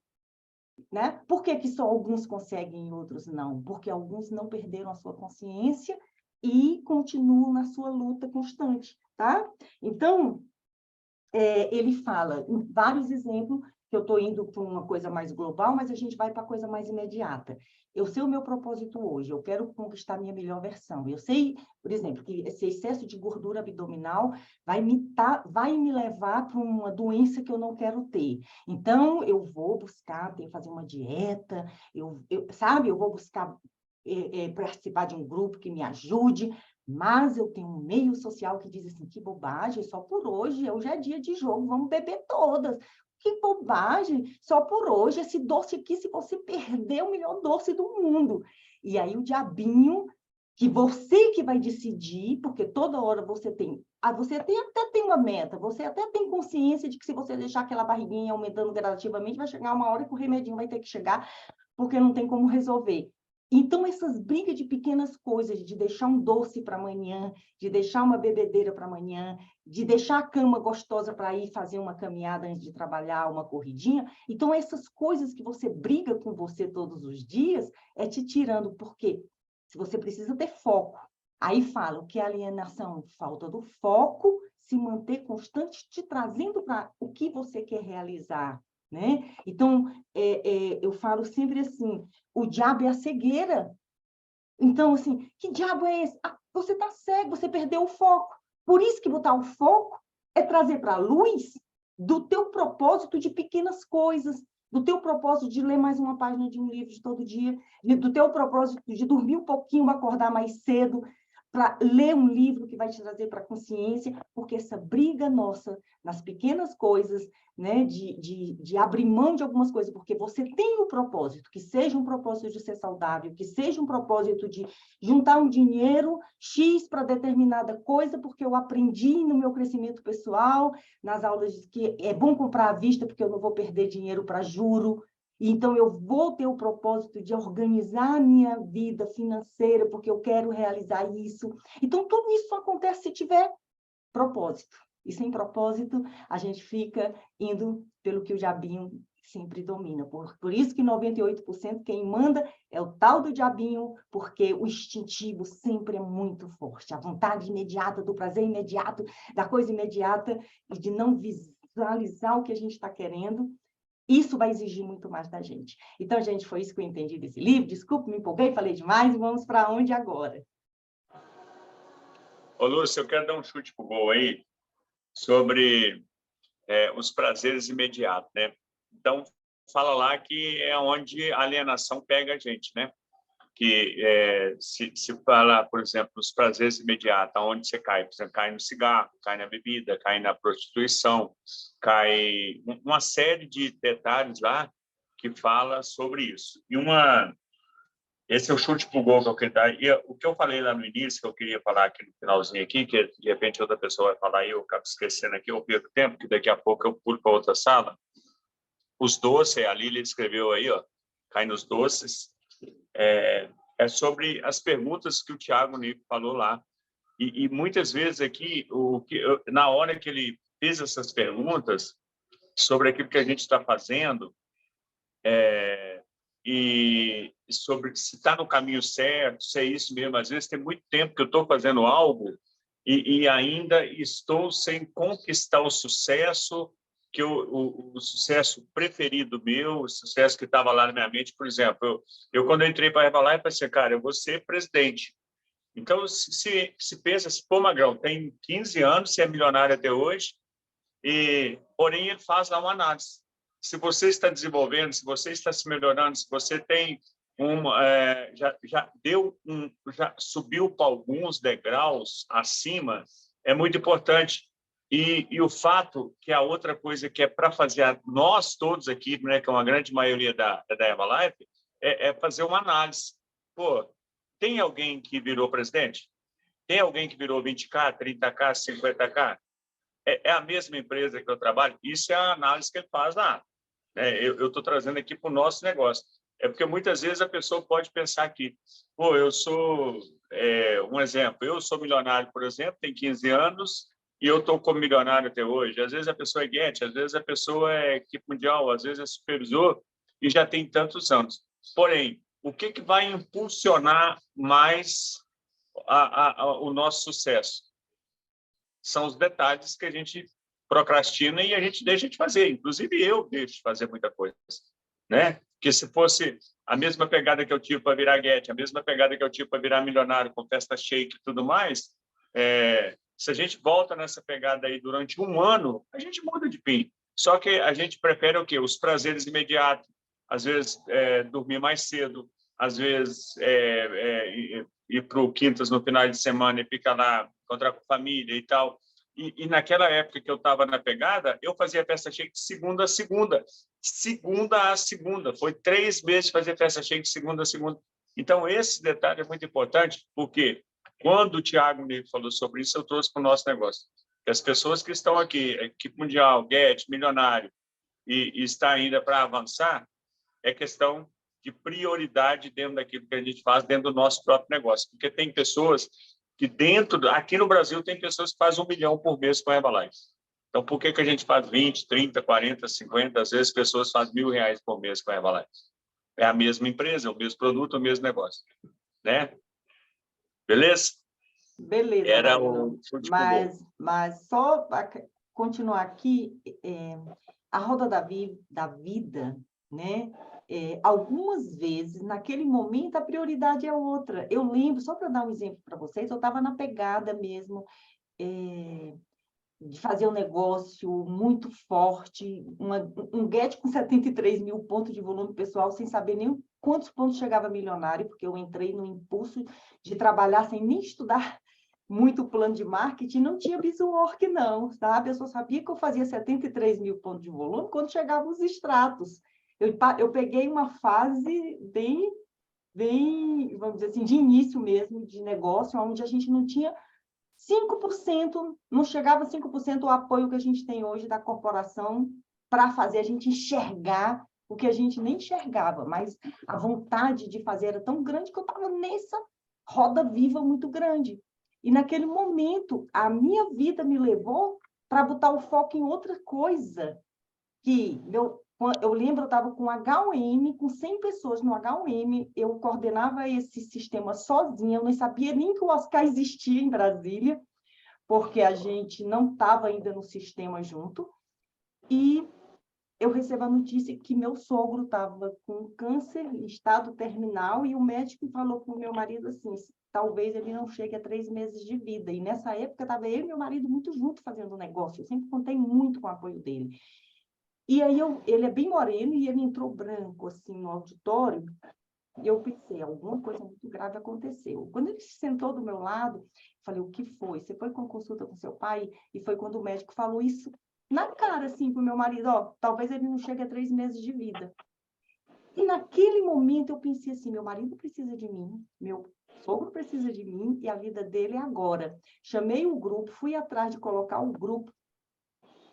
né? Por que só alguns conseguem e outros não? Porque alguns não perderam a sua consciência e continuam na sua luta constante, tá? Então, ele fala em vários exemplos, que eu estou indo para uma coisa mais global, mas a gente vai para a coisa mais imediata. Eu sei o meu propósito hoje, eu quero conquistar a minha melhor versão. Eu sei, por exemplo, que esse excesso de gordura abdominal vai me levar para uma doença que eu não quero ter. Então, eu vou buscar, fazer uma dieta, eu vou buscar participar de um grupo que me ajude, mas eu tenho um meio social que diz assim, que bobagem, só por hoje é dia de jogo, vamos beber todas. Que bobagem, só por hoje, esse doce aqui, se você perder, é o melhor doce do mundo. E aí o diabinho, que você que vai decidir, porque toda hora você até tem uma meta, você até tem consciência de que se você deixar aquela barriguinha aumentando gradativamente, vai chegar uma hora que o remedinho vai ter que chegar, porque não tem como resolver. Então, essas brigas de pequenas coisas, de deixar um doce para amanhã, de deixar uma bebedeira para amanhã, de deixar a cama gostosa para ir fazer uma caminhada antes de trabalhar, uma corridinha. Então, essas coisas que você briga com você todos os dias, é te tirando, porque se você precisa ter foco. Aí fala o que é alienação, falta do foco, se manter constante, te trazendo para o que você quer realizar. Né? Então, eu falo sempre assim, o diabo é a cegueira. Então, assim, que diabo é esse? Ah, você está cego, você perdeu o foco. Por isso que botar o foco é trazer para a luz do teu propósito de pequenas coisas, do teu propósito de ler mais uma página de um livro de todo dia, do teu propósito de dormir um pouquinho, acordar mais cedo, para ler um livro que vai te trazer para a consciência, porque essa briga nossa nas pequenas coisas, né, de abrir mão de algumas coisas, porque você tem um propósito, que seja um propósito de ser saudável, que seja um propósito de juntar um dinheiro X para determinada coisa, porque eu aprendi no meu crescimento pessoal, nas aulas, que é bom comprar à vista, porque eu não vou perder dinheiro para juro. Então, eu vou ter o propósito de organizar a minha vida financeira, porque eu quero realizar isso. Então, tudo isso acontece se tiver propósito. E sem propósito, a gente fica indo pelo que o diabinho sempre domina. Por isso que 98% quem manda é o tal do diabinho, porque o instintivo sempre é muito forte. A vontade imediata, do prazer imediato, da coisa imediata, e de não visualizar o que a gente está querendo. Isso vai exigir muito mais da gente. Então, gente, foi isso que eu entendi desse livro. Desculpe, me empolguei, falei demais. Vamos para onde agora? Ô, Lúcia, eu quero dar um chute pro gol aí sobre os prazeres imediatos, né? Então, fala lá que é onde a alienação pega a gente, né? Que se fala, por exemplo, os prazeres imediatos, onde você cai? Por exemplo, cai no cigarro, cai na bebida, cai na prostituição, cai uma série de detalhes lá que fala sobre isso. Esse é o chute pro gol que eu queria dar. E o que eu falei lá no início, que eu queria falar aqui no finalzinho aqui, que de repente outra pessoa vai falar e eu acabo esquecendo aqui, eu perco tempo, que daqui a pouco eu pulo para outra sala. Os doces, a Lília escreveu aí, ó, cai nos doces, é sobre as perguntas que o Tiago Nico falou lá. E muitas vezes aqui, na hora que ele fez essas perguntas sobre aquilo que a gente está fazendo, e sobre se está no caminho certo, se é isso mesmo. Às vezes tem muito tempo que eu estou fazendo algo e ainda estou sem conquistar o sucesso, que o sucesso preferido meu, o sucesso que estava lá na minha mente. Por exemplo, eu quando eu entrei para a Herbalife, pensei, cara, eu vou ser presidente. Então, se pensa, pô, Magrão, tem 15 anos, você é milionário até hoje, porém ele faz lá uma análise. Se você está desenvolvendo, se você está se melhorando, se você tem já subiu para alguns degraus acima, é muito importante. E o fato que a outra coisa que é para fazer nós todos aqui, né, que é uma grande maioria da Herbalife, é fazer uma análise. Pô, tem alguém que virou presidente? Tem alguém que virou 20K, 30K, 50K? É a mesma empresa que eu trabalho? Isso é a análise que ele faz lá. Eu estou trazendo aqui para o nosso negócio. É porque muitas vezes a pessoa pode pensar que, pô, eu sou, um exemplo, eu sou milionário, por exemplo, tem 15 anos e eu estou como milionário até hoje. Às vezes a pessoa é guete, às vezes a pessoa é equipe mundial, às vezes é supervisor e já tem tantos anos. Porém, o que vai impulsionar mais o nosso sucesso? São os detalhes que a gente procrastina e a gente deixa de fazer. Inclusive, eu deixo de fazer muita coisa, né? Porque se fosse a mesma pegada que eu tive para virar guete, a mesma pegada que eu tive para virar milionário, com festa shake e tudo mais, se a gente volta nessa pegada aí durante um ano, a gente muda de PIN. Só que a gente prefere o quê? Os prazeres imediatos. Às vezes, dormir mais cedo. Às vezes, ir para o Quintas no final de semana e ficar lá, encontrar com a família e tal. E naquela época que eu estava na pegada, eu fazia festa shake de segunda a segunda. Segunda a segunda. Foi 3 meses de fazer festa shake de segunda a segunda. Então, esse detalhe é muito importante, porque quando o Tiago me falou sobre isso, eu trouxe para o nosso negócio. Que as pessoas que estão aqui, equipe mundial, Get, milionário, e está ainda para avançar, é questão de prioridade dentro daquilo que a gente faz, dentro do nosso próprio negócio. Porque tem pessoas que aqui no Brasil, tem pessoas que fazem 1 milhão por mês com a Herbalife. Então, por que a gente faz 20, 30, 40, 50, às vezes pessoas fazem R$1.000 por mês com a Herbalife? É a mesma empresa, o mesmo produto, o mesmo negócio, né? Beleza? Beleza, Era Magno. Mas só para continuar aqui, a roda da vida, né? Algumas vezes, naquele momento, a prioridade é outra. Eu lembro, só para dar um exemplo para vocês, eu estava na pegada mesmo, de fazer um negócio muito forte, um Get com 73 mil pontos de volume pessoal, sem saber nem quantos pontos chegava milionário, porque eu entrei no impulso de trabalhar sem nem estudar muito plano de marketing, não tinha BusyWork, não, sabe? Eu só sabia que eu fazia 73 mil pontos de volume quando chegavam os extratos. Eu peguei uma fase bem, vamos dizer assim, de início mesmo, de negócio, onde a gente não tinha 5%, não chegava a 5% o apoio que a gente tem hoje da corporação para fazer a gente enxergar o que a gente nem enxergava, mas a vontade de fazer era tão grande que eu estava nessa roda viva muito grande. E naquele momento, a minha vida me levou para botar o foco em outra coisa, que eu lembro, eu estava com H1M, com 100 pessoas no H1M, eu coordenava esse sistema sozinha, eu não sabia nem que o Oscar existia em Brasília, porque a gente não estava ainda no sistema junto, e eu recebo a notícia que meu sogro estava com câncer, em estado terminal, e o médico falou para o meu marido assim, talvez ele não chegue a 3 meses de vida, e nessa época estava eu e meu marido muito juntos fazendo negócio, eu sempre contei muito com o apoio dele. E aí ele é bem moreno e ele entrou branco assim no auditório. E eu pensei, alguma coisa muito grave aconteceu. Quando ele se sentou do meu lado, falei, o que foi? Você foi com consulta com seu pai? E foi quando o médico falou isso na cara, assim, para o meu marido, ó, talvez ele não chegue a 3 meses de vida. E naquele momento eu pensei assim, meu marido precisa de mim, meu sogro precisa de mim e a vida dele é agora. Chamei o grupo, fui atrás de colocar o grupo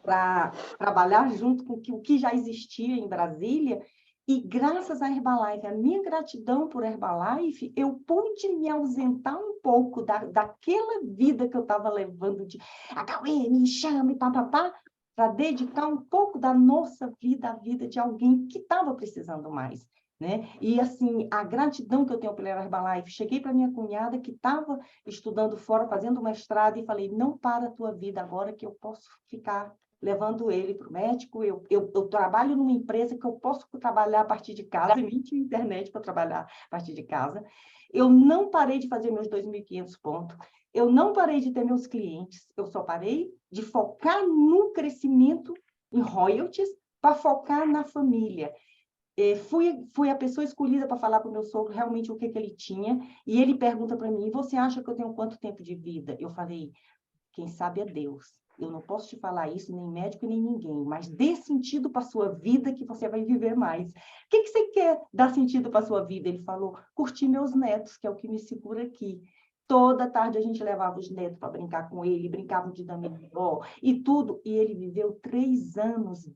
para trabalhar junto com o que já existia em Brasília, e graças à Herbalife, a minha gratidão por Herbalife, eu pude me ausentar um pouco daquela vida que eu estava levando de HUM, chame, papapá, para dedicar um pouco da nossa vida à vida de alguém que estava precisando mais. Né? E, assim, a gratidão que eu tenho pela Herbalife, cheguei para minha cunhada que estava estudando fora, fazendo mestrado, e falei, não para a tua vida agora que eu posso ficar levando ele para o médico, eu trabalho numa empresa que eu posso trabalhar a partir de casa, e nem tinha internet para trabalhar a partir de casa. Eu não parei de fazer meus 2.500 pontos, eu não parei de ter meus clientes, eu só parei de focar no crescimento em royalties para focar na família. Fui a pessoa escolhida para falar para o meu sogro realmente o que ele tinha, e ele pergunta para mim, você acha que eu tenho quanto tempo de vida? Eu falei, quem sabe é Deus. Eu não posso te falar isso, nem médico, nem ninguém, mas dê sentido para a sua vida que você vai viver mais. O que você quer dar sentido para a sua vida? Ele falou, curtir meus netos, que é o que me segura aqui. Toda tarde a gente levava os netos para brincar com ele, brincavam de dominó e tudo. E ele viveu 3 anos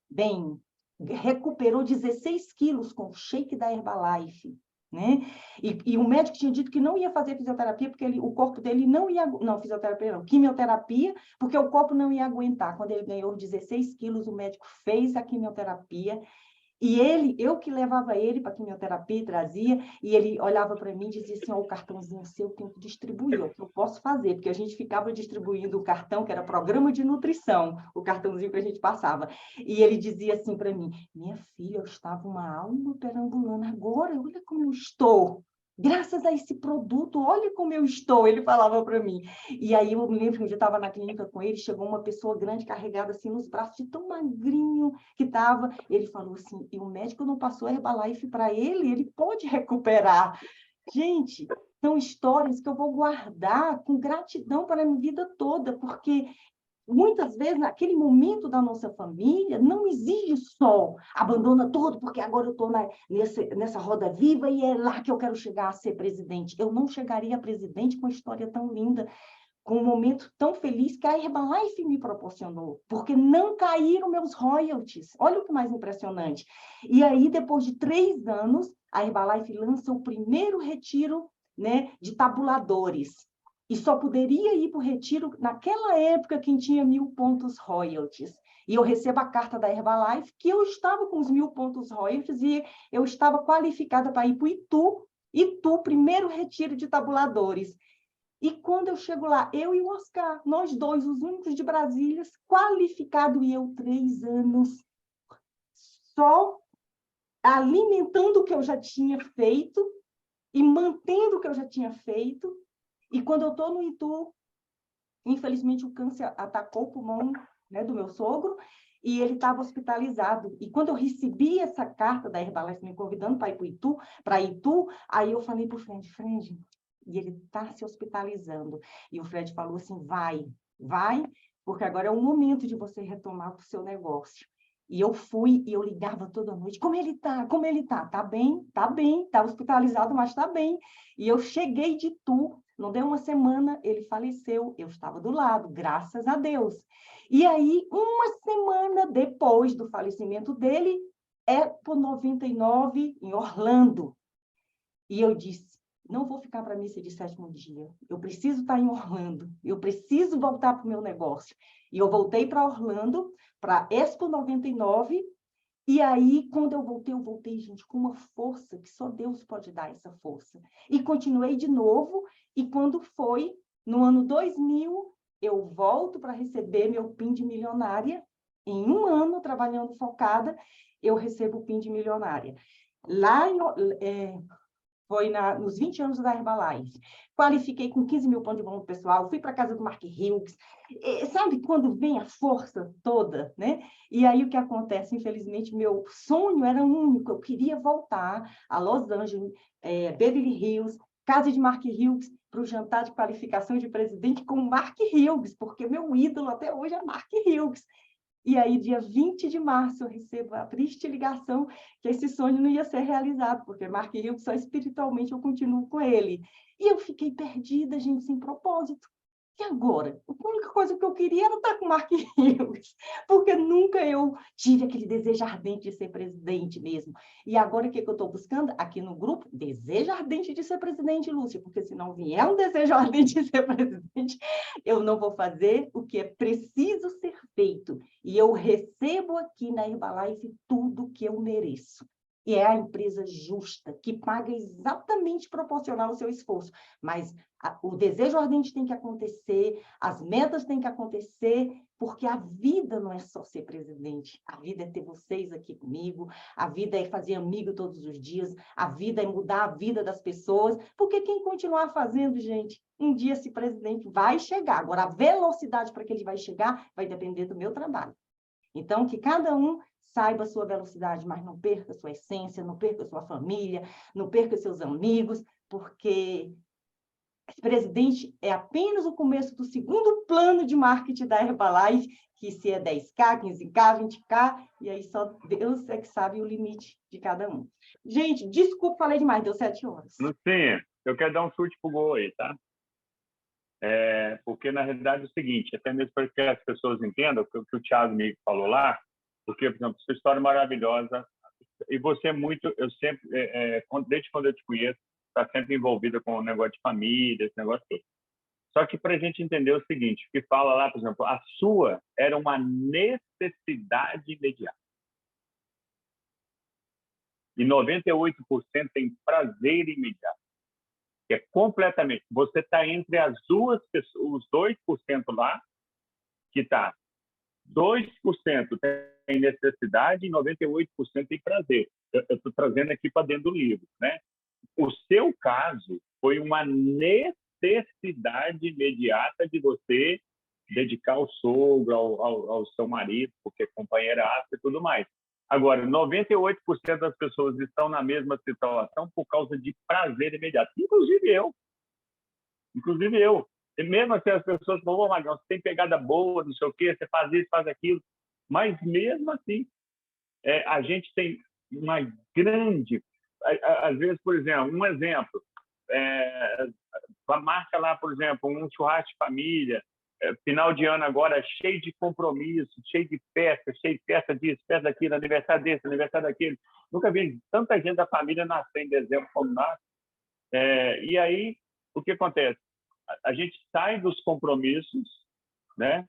bem. Recuperou 16 quilos com o shake da Herbalife. Né? E o médico tinha dito que não ia fazer fisioterapia, porque o corpo dele não ia... Não, fisioterapia não, quimioterapia, porque o corpo não ia aguentar. Quando ele ganhou 16 quilos, o médico fez a quimioterapia, e eu que levava ele para a quimioterapia e trazia, e ele olhava para mim e dizia assim, o cartãozinho seu eu tenho que distribuir, o que eu posso fazer, porque a gente ficava distribuindo o cartão, que era programa de nutrição, o cartãozinho que a gente passava, e ele dizia assim para mim, minha filha, eu estava uma alma perambulando, agora olha como eu estou, graças a esse produto, olha como eu estou, ele falava para mim. E aí eu me lembro que um dia eu estava na clínica com ele, chegou uma pessoa grande, carregada assim nos braços, de tão magrinho que estava. Ele falou assim, e o médico não passou Herbalife para ele, ele pode recuperar. Gente, são histórias que eu vou guardar com gratidão para a minha vida toda, porque muitas vezes, naquele momento da nossa família, não exige só abandona tudo, porque agora eu estou nessa roda viva e é lá que eu quero chegar a ser presidente. Eu não chegaria a presidente com uma história tão linda, com um momento tão feliz que a Herbalife me proporcionou, porque não caíram meus royalties. Olha o que mais impressionante. E aí, depois de 3 anos, a Herbalife lança o primeiro retiro, né, de tabuladores. E só poderia ir para o retiro, naquela época, quem tinha 1.000 pontos royalties. E eu recebo a carta da Herbalife, que eu estava com os 1.000 pontos royalties, e eu estava qualificada para ir para o Itu, primeiro retiro de tabuladores. E quando eu chego lá, eu e o Oscar, nós dois, os únicos de Brasília, qualificado, e eu 3 anos só alimentando o que eu já tinha feito e mantendo o que eu já tinha feito. E quando eu estou no Itu, Infelizmente, o câncer atacou o pulmão, né, do meu sogro, e ele estava hospitalizado. E quando eu recebi essa carta da Herbalife me convidando para ir para Itu, aí eu falei para o Fred, e ele está se hospitalizando. E o Fred falou assim, vai, porque agora é o momento de você retomar o seu negócio. E eu fui, e eu ligava toda noite, como ele tá? Como ele tá? Tá bem, tá hospitalizado, mas tá bem. E eu cheguei de Itu, não deu uma semana, ele faleceu, eu estava do lado, graças a Deus. E aí, uma semana depois do falecimento dele, Expo 99 em Orlando. E eu disse, não vou ficar para a missa de sétimo dia. Eu preciso estar em Orlando. Eu preciso voltar para o meu negócio. E eu voltei para Orlando, para Expo 99. E aí, quando eu voltei, gente, com uma força que só Deus pode dar essa força. E continuei de novo. E quando foi, no ano 2000, eu volto para receber meu PIN de milionária. Em um ano, trabalhando focada, eu recebo o PIN de milionária. Lá foi nos 20 anos da Herbalife. Qualifiquei com 15 mil pontos de bônus pessoal, fui para a casa do Mark Hughes. Sabe quando vem a força toda, né? E aí o que acontece? Infelizmente, meu sonho era único. Eu queria voltar a Los Angeles, Beverly Hills, casa de Mark Hughes, para o jantar de qualificação de presidente com o Mark Hughes, porque meu ídolo até hoje é Mark Hughes. E aí, dia 20 de março, eu recebo a triste ligação que esse sonho não ia ser realizado, porque Mark Hughes, só espiritualmente eu continuo com ele. E eu fiquei perdida, gente, sem propósito. E agora? A única coisa que eu queria era estar com Mark Hughes, porque nunca eu tive aquele desejo ardente de ser presidente mesmo. E agora, o que eu estou buscando? Aqui no grupo, desejo ardente de ser presidente, Lúcia, porque se não vier um desejo ardente de ser presidente, eu não vou fazer o que é preciso ser feito. E eu recebo aqui na Herbalife tudo o que eu mereço. E é a empresa justa, que paga exatamente proporcional ao seu esforço. Mas o desejo ardente tem que acontecer, as metas têm que acontecer, porque a vida não é só ser presidente. A vida é ter vocês aqui comigo, a vida é fazer amigo todos os dias, a vida é mudar a vida das pessoas, porque quem continuar fazendo, gente, um dia esse presidente vai chegar. Agora, a velocidade para que ele vai chegar vai depender do meu trabalho. Então, que cada um saiba a sua velocidade, mas não perca a sua essência, não perca a sua família, não perca seus amigos, porque esse presidente é apenas o começo do segundo plano de marketing da Herbalife, que se é 10K, 15K, 20K, e aí só Deus é que sabe o limite de cada um. Gente, desculpa, falei demais, deu 7 horas. Lucinha, eu quero dar um chute pro gol aí, tá? Porque, na realidade, é o seguinte, até mesmo para que as pessoas entendam o que o Thiago me falou lá, porque, por exemplo, sua história é maravilhosa, e você é muito, eu sempre, desde quando eu te conheço, está sempre envolvida com o negócio de família, esse negócio todo. Só que para a gente entender o seguinte, que fala lá, por exemplo, a sua era uma necessidade imediata. E 98% tem prazer imediato. Que é completamente. Você está entre as duas pessoas, os 2% lá, que está 2% tem necessidade e 98% tem prazer. Eu estou trazendo aqui para dentro do livro, né? O seu caso foi uma necessidade imediata de você dedicar ao sogro, ao seu marido, porque é companheiraço e tudo mais. Agora, 98% das pessoas estão na mesma situação por causa de prazer imediato, inclusive eu. E mesmo assim, as pessoas falam, Magrão, você tem pegada boa, não sei o quê, você faz isso, faz aquilo. Mas mesmo assim, a gente tem uma grande... Às vezes, por exemplo, um exemplo, marca lá, por exemplo, um churrasco de família, final de ano agora cheio de compromisso, cheio de festa disso, festa daquilo, aniversário desse, aniversário daquele. Nunca vi tanta gente da família nascer em dezembro como nasce. E aí, o que acontece? A gente sai dos compromissos, né?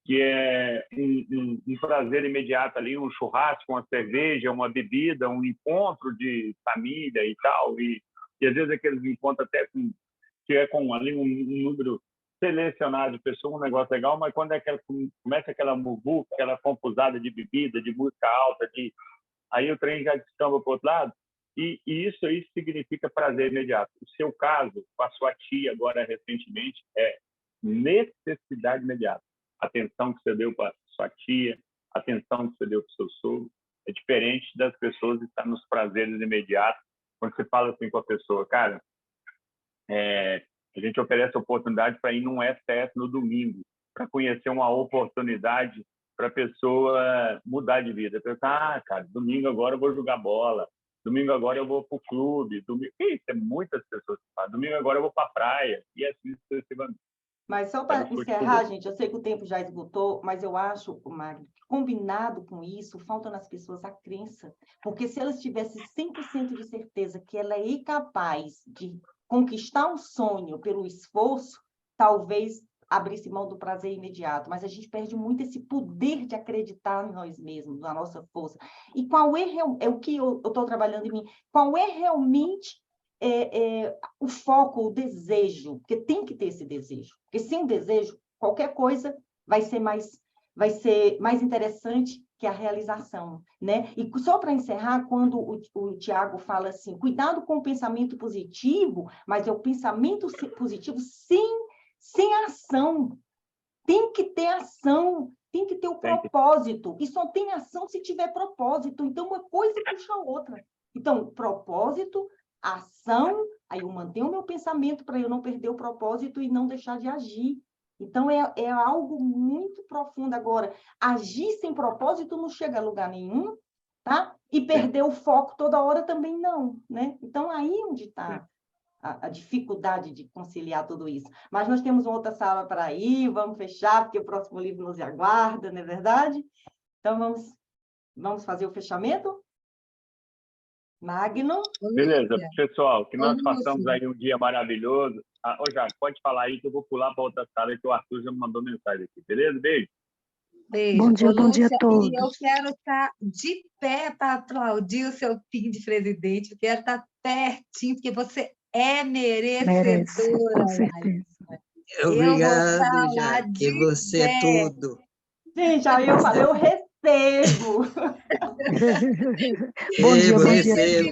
Que é um prazer imediato ali, um churrasco, uma cerveja, uma bebida, um encontro de família e tal, e às vezes aqueles encontros até que é com ali um número selecionado de pessoas, um negócio legal, mas quando começa aquela muvuca, aquela confusada de bebida, de música alta, aí o trem já descamba para o outro lado, e isso significa prazer imediato. O seu caso, com a sua tia agora recentemente, necessidade imediata. A atenção que você deu para sua tia, a atenção que você deu para o seu sogro, é diferente das pessoas estar nos prazeres imediatos. Quando você fala assim com a pessoa, cara, a gente oferece oportunidade para ir num FS no domingo, para conhecer uma oportunidade para a pessoa mudar de vida. Pensar, cara, domingo agora eu vou jogar bola, domingo agora eu vou para o clube, domingo... Isso, é muitas pessoas que falam, domingo agora eu vou para a praia, e assim sucessivamente. Mas só para encerrar, gente, eu sei que o tempo já esgotou, mas eu acho, Magno, que combinado com isso, falta nas pessoas a crença. Porque se elas tivessem 100% de certeza que ela é incapaz de conquistar um sonho pelo esforço, talvez abrisse mão do prazer imediato. Mas a gente perde muito esse poder de acreditar em nós mesmos, na nossa força. E qual é o que eu estou trabalhando em mim? Qual é realmente o foco, o desejo? Porque tem que ter esse desejo. Porque sem desejo, qualquer coisa vai ser mais interessante que a realização, né? E só para encerrar, quando o Tiago fala assim, cuidado com o pensamento positivo, mas é o pensamento positivo sem ação. Tem que ter ação, tem que ter o propósito. E só tem ação se tiver propósito. Então, uma coisa puxa a outra. Então, propósito, ação, aí eu mantenho o meu pensamento para eu não perder o propósito e não deixar de agir. Então, é algo muito profundo. Agora, agir sem propósito não chega a lugar nenhum, tá? E perder o foco toda hora também não, né? Então, aí onde está a dificuldade de conciliar tudo isso. Mas nós temos uma outra sala para ir, vamos fechar, porque o próximo livro nos aguarda, não é verdade? Então, vamos fazer o fechamento? Magno? Beleza, pessoal, que nós passamos aí um dia maravilhoso. Ô, Jaque, pode falar aí que eu vou pular para outra sala que o Arthur já me mandou mensagem aqui, beleza? Beijo. Beijo. Bom dia a todos. E eu quero estar de pé para aplaudir o seu PIN de presidente, eu quero estar pertinho, porque você é merecedora. Merece, com certeza. Obrigado, Jaque, você é tudo. Gente, aí eu falei, eu recebo. Bom dia.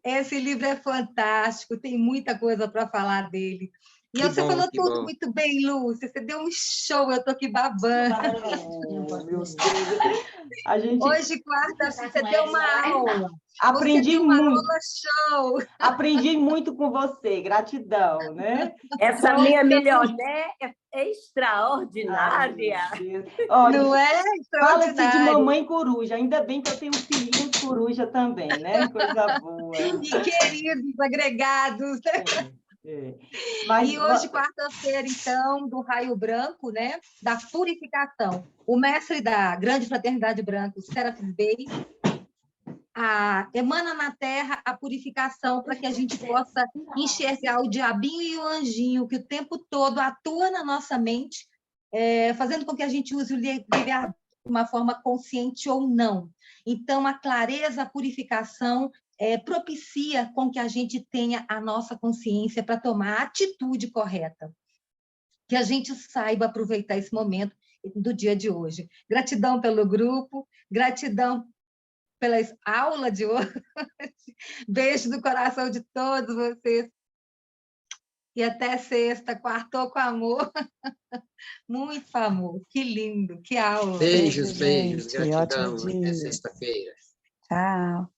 Esse livro é fantástico, tem muita coisa para falar dele. E você falou tudo muito bem, Lúcia. Você deu um show, eu estou aqui babando. Hoje, quarta-feira, você deu uma aula. Aprendi muito. Aula show. Aprendi muito com você, gratidão, né? Essa minha milionéia é extraordinária. Olha, não é extraordinária? Fala-se de mamãe coruja, ainda bem que eu tenho filhinho coruja também, né? Coisa boa. E queridos agregados. Mas, e hoje, quarta-feira, então, do Raio Branco, né? Da purificação. O mestre da Grande Fraternidade Branca, o Serafim Bey, emana na Terra a purificação para que a gente possa enxergar o diabinho e o anjinho que o tempo todo atua na nossa mente, fazendo com que a gente use o livre-arbítrio de uma forma consciente ou não. Então, a clareza, a purificação propicia com que a gente tenha a nossa consciência para tomar a atitude correta. Que a gente saiba aproveitar esse momento do dia de hoje. Gratidão pelo grupo, gratidão pela aula de hoje. Beijo do coração de todos vocês. E até sexta, quartou com amor. Muito amor, que lindo, que aula. Beijos, gente, gratidão, ótimo até dia. sexta-feira. Tchau.